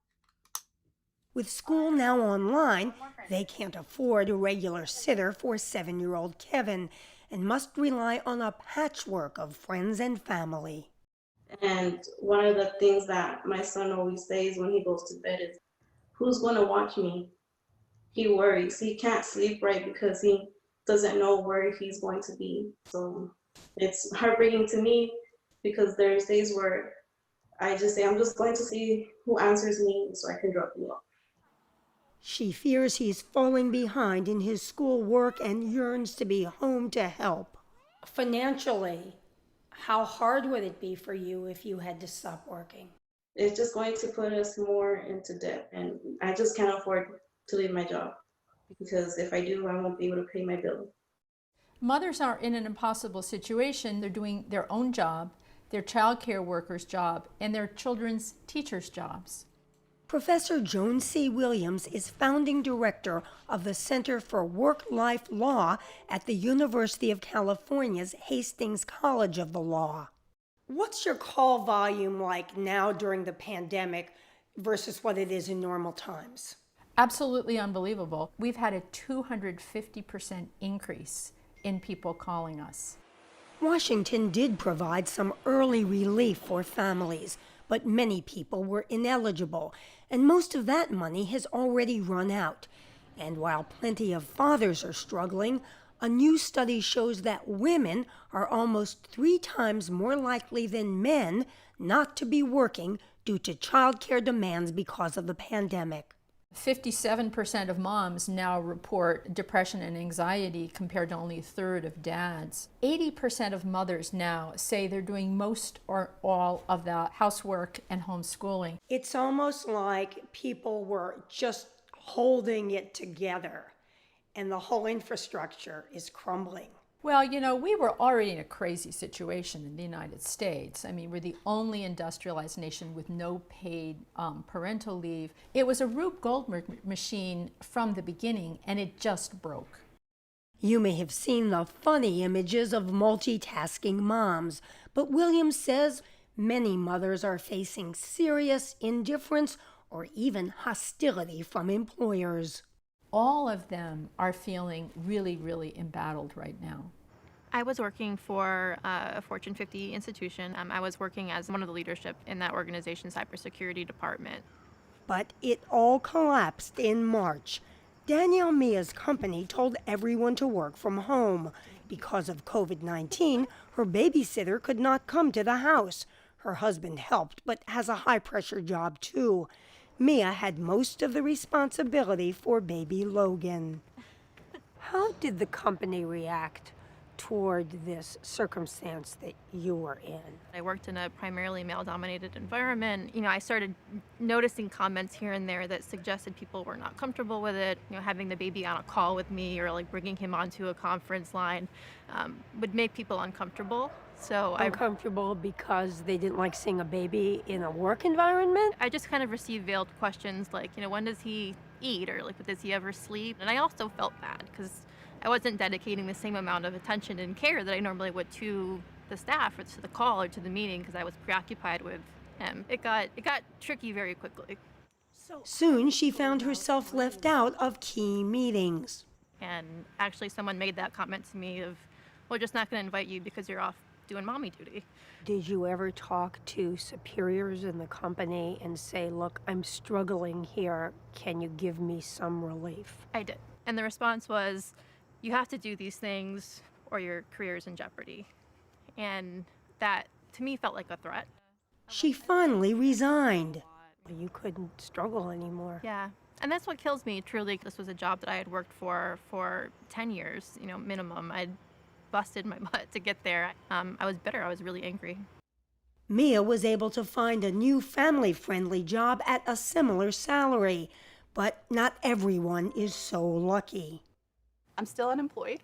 With school now online, they can't afford a regular sitter for 7-year-old Kevin and must rely on a patchwork of friends and family. And one of the things that my son always says when he goes to bed is, who's going to watch me? He worries. He can't sleep right because he doesn't know where he's going to be. So it's heartbreaking to me because there's days where I just say, I'm just going to see who answers me so I can drop you off. She fears he's falling behind in his schoolwork and yearns to be home to help. Financially, how hard would it be for you if you had to stop working? It's just going to put us more into debt, and I just can't afford to leave my job because if I do, I won't be able to pay my bill. Mothers are in an impossible situation. They're doing their own job, their child care workers' job, and their children's teachers' jobs. Professor Joan C. Williams is founding director of the Center for Work-Life Law at the University of California's Hastings College of the Law. What's your call volume like now during the pandemic versus what it is in normal times? Absolutely unbelievable. We've had a 250% increase in people calling us. Washington did provide some early relief for families, but many people were ineligible, and most of that money has already run out. And while plenty of fathers are struggling, a new study shows that women are almost 3 times more likely than men not to be working due to childcare demands because of the pandemic. 57% of moms now report depression and anxiety compared to only a third of dads. 80% of mothers now say they're doing most or all of the housework and homeschooling. It's almost like people were just holding it together and the whole infrastructure is crumbling. Well, you know, we were already in a crazy situation in the United States. I mean, we're the only industrialized nation with no paid parental leave. It was a Rube Goldberg machine from the beginning, and it just broke. You may have seen the funny images of multitasking moms, but Williams says many mothers are facing serious indifference or even hostility from employers. All of them are feeling really, really embattled right now. I was working for a Fortune 50 institution. I was working as one of the leadership in that organization's cybersecurity department. But it all collapsed in March. Danielle Mia's company told everyone to work from home. Because of COVID-19, her babysitter could not come to the house. Her husband helped, but has a high-pressure job too. Mia had most of the responsibility for baby Logan. How did the company react toward this circumstance that you were in? I worked in a primarily male-dominated environment. You know, I started noticing comments here and there that suggested people were not comfortable with it. You know, having the baby on a call with me or like bringing him onto a conference line would make people uncomfortable. So uncomfortable because they didn't like seeing a baby in a work environment? I just kind of received veiled questions like, you know, when does he eat or like does he ever sleep? And I also felt bad because I wasn't dedicating the same amount of attention and care that I normally would to the staff or to the call or to the meeting because I was preoccupied with him. It got tricky very quickly. Soon she found herself left out of key meetings. And actually someone made that comment to me of, we're just not going to invite you because you're off doing mommy duty. Did you ever talk to superiors in the company and say, look, I'm struggling here, can you give me some relief? I did. And the response was, you have to do these things or your career's in jeopardy. And that, to me, felt like a threat. She finally resigned. You couldn't struggle anymore. Yeah. And that's what kills me, truly. This was a job that I had worked for 10 years, you know, minimum. I'd busted my butt to get there. I was bitter. I was really angry. Mia was able to find a new family-friendly job at a similar salary, but not everyone is so lucky. I'm still unemployed.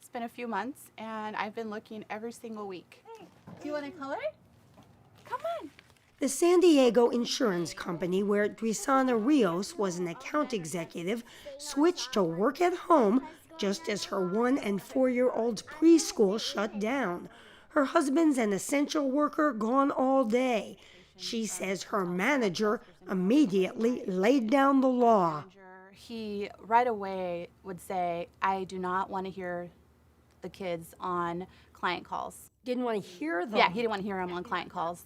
It's been a few months, and I've been looking every single week. Hey, do you want to color? Come on. The San Diego insurance company where Drisana Rios was an account executive switched to work at home just as her 1- and 4-year-old's preschool shut down. Her husband's an essential worker gone all day. She says her manager immediately laid down the law. He right away would say, I do not want to hear the kids on client calls. Didn't want to hear them? Yeah, he didn't want to hear them on client calls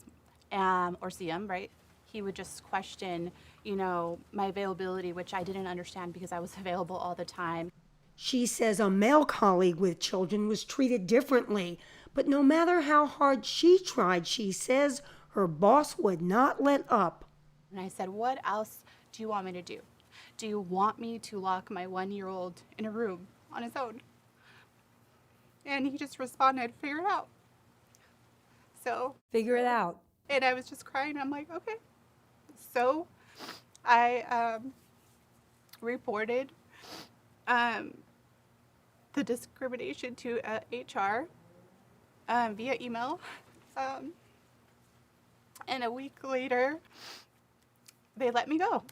or see them, right? He would just question, my availability, which I didn't understand because I was available all the time. She says a male colleague with children was treated differently, but no matter how hard she tried, she says, her boss would not let up. And I said, what else do you want me to do? Do you want me to lock my 1-year-old in a room on his own? And he just responded, figure it out. So. Figure it out. And I was just crying. I'm like, okay. So I reported the discrimination to HR via email. And a week later, they let me go.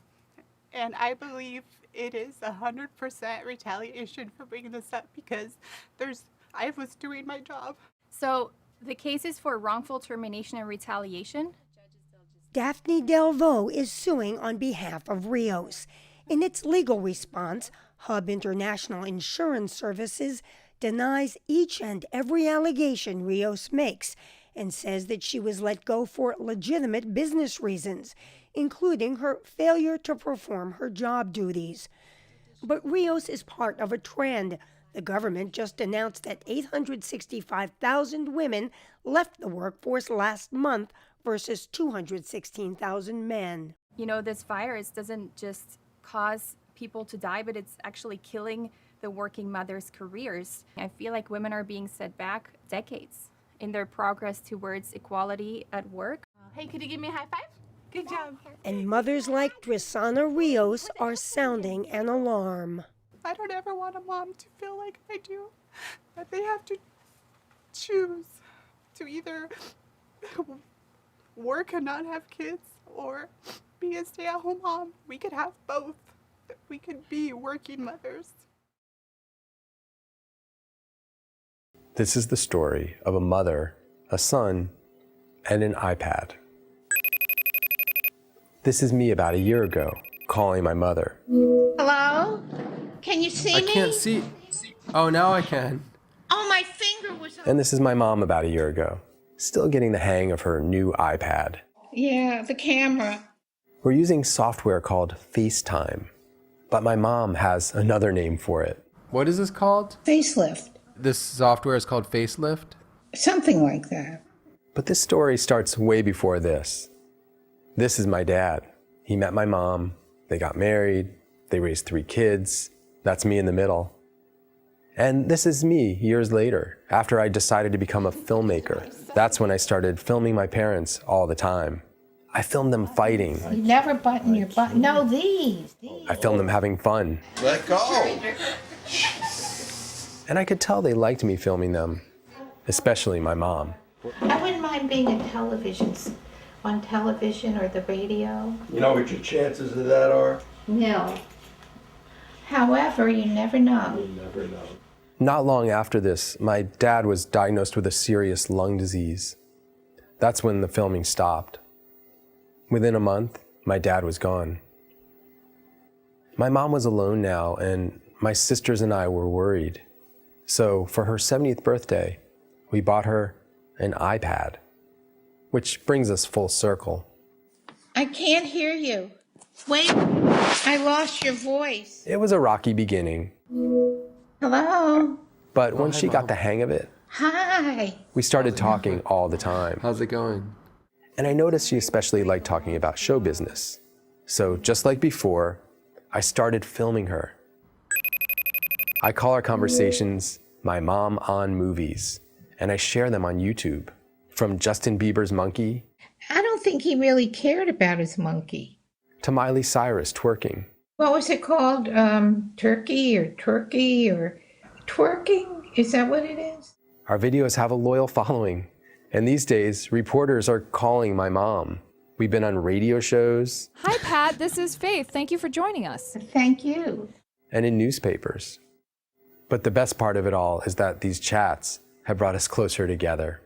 And I believe it is 100% retaliation for bringing this up because I was doing my job. So the case is for wrongful termination and retaliation. Daphne Delvaux is suing on behalf of Rios. In its legal response, Hub International Insurance Services denies each and every allegation Rios makes and says that she was let go for legitimate business reasons, including her failure to perform her job duties. But Rios is part of a trend. The government just announced that 865,000 women left the workforce last month versus 216,000 men. This virus doesn't just cause people to die, but it's actually killing the working mothers' careers. I feel like women are being set back decades in their progress towards equality at work. Hey, could you give me a high five? Good job. And mothers like Drisana Rios are sounding an alarm. I don't ever want a mom to feel like I do, that they have to choose to either work and not have kids or be a stay-at-home mom. We could have both. We could be working mothers. This is the story of a mother, a son, and an iPad. This is me about a year ago, calling my mother. Hello? Can you see me? I can't see. Oh, now I can. Oh, my finger was on. And this is my mom about a year ago, still getting the hang of her new iPad. Yeah, the camera. We're using software called FaceTime, but my mom has another name for it. What is this called? Facelift. This software is called Facelift? Something like that. But this story starts way before this. This is my dad. He met my mom, they got married, they raised 3 kids. That's me in the middle. And this is me years later, after I decided to become a filmmaker. That's when I started filming my parents all the time. I filmed them fighting. You never button your button. No, these. I filmed them having fun. Let go. And I could tell they liked me filming them, especially my mom. I wouldn't mind being on television or the radio. You know what your chances of that are? No. However, you never know. You never know. Not long after this, my dad was diagnosed with a serious lung disease. That's when the filming stopped. Within a month, my dad was gone. My mom was alone now, and my sisters and I were worried. So for her 70th birthday, we bought her an iPad, which brings us full circle. I can't hear you. Wait, I lost your voice. It was a rocky beginning. Hello? But once she got the hang of it, hi. We started talking all the time. How's it going? And I noticed she especially liked talking about show business. So just like before, I started filming her. I call our conversations My Mom on Movies, and I share them on YouTube. From Justin Bieber's monkey. I don't think he really cared about his monkey. To Miley Cyrus twerking. What was it called? Turkey or twerking? Is that what it is? Our videos have a loyal following. And these days, reporters are calling my mom. We've been on radio shows. Hi, Pat. This is Faith. Thank you for joining us. Thank you. And in newspapers. But the best part of it all is that these chats have brought us closer together.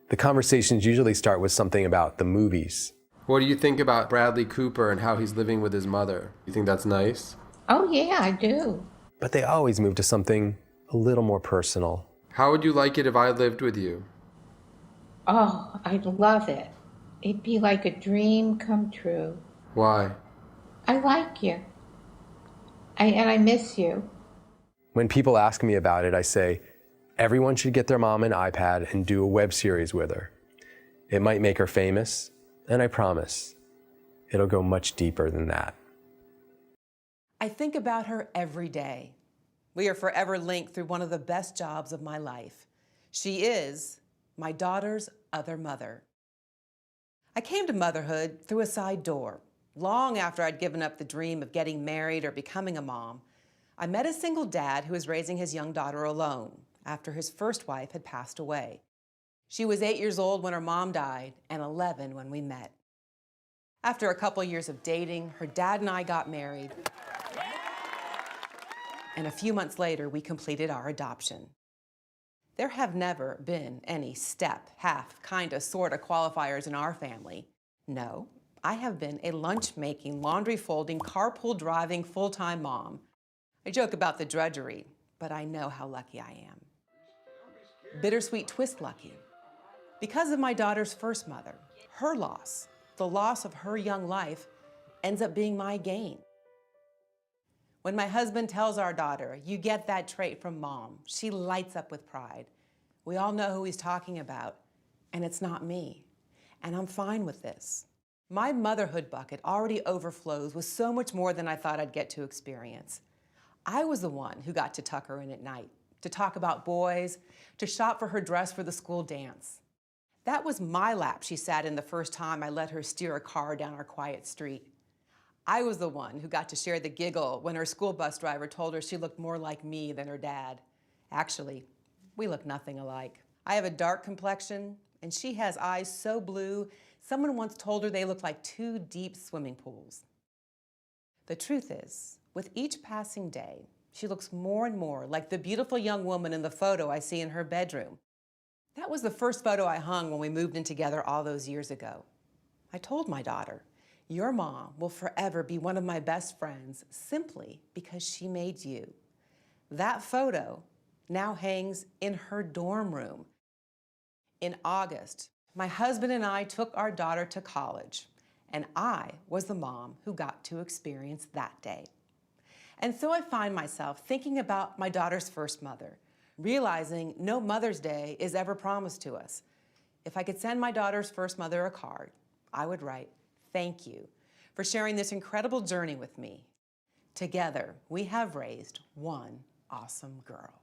The conversations usually start with something about the movies. What do you think about Bradley Cooper and how he's living with his mother? You think that's nice? Oh, yeah, I do. But they always move to something a little more personal. How would you like it if I lived with you? Oh, I'd love it. It'd be like a dream come true. Why? I like you. And I miss you. When people ask me about it, I say, everyone should get their mom an iPad and do a web series with her. It might make her famous, and I promise, it'll go much deeper than that. I think about her every day. We are forever linked through one of the best jobs of my life. She is my daughter's other mother. I came to motherhood through a side door. Long after I'd given up the dream of getting married or becoming a mom, I met a single dad who was raising his young daughter alone after his first wife had passed away. She was 8 years old when her mom died and 11 when we met. After a couple years of dating, her dad and I got married. And a few months later, we completed our adoption. There have never been any step, half, kinda, sorta qualifiers in our family. No, I have been a lunch-making, laundry-folding, carpool-driving, full-time mom. I joke about the drudgery, but I know how lucky I am. Bittersweet twist lucky. Because of my daughter's first mother, her loss, the loss of her young life, ends up being my gain. When my husband tells our daughter, "You get that trait from mom," she lights up with pride. We all know who he's talking about, and it's not me. And I'm fine with this. My motherhood bucket already overflows with so much more than I thought I'd get to experience. I was the one who got to tuck her in at night, to talk about boys, to shop for her dress for the school dance. That was my lap she sat in the first time I let her steer a car down our quiet street. I was the one who got to share the giggle when her school bus driver told her she looked more like me than her dad. Actually, we look nothing alike. I have a dark complexion, and she has eyes so blue, someone once told her they look like two deep swimming pools. The truth is, with each passing day, she looks more and more like the beautiful young woman in the photo I see in her bedroom. That was the first photo I hung when we moved in together all those years ago. I told my daughter, "Your mom will forever be one of my best friends simply because she made you." That photo now hangs in her dorm room. In August, my husband and I took our daughter to college, and I was the mom who got to experience that day. And so I find myself thinking about my daughter's first mother, realizing no Mother's Day is ever promised to us. If I could send my daughter's first mother a card, I would write, "Thank you for sharing this incredible journey with me. Together, we have raised one awesome girl."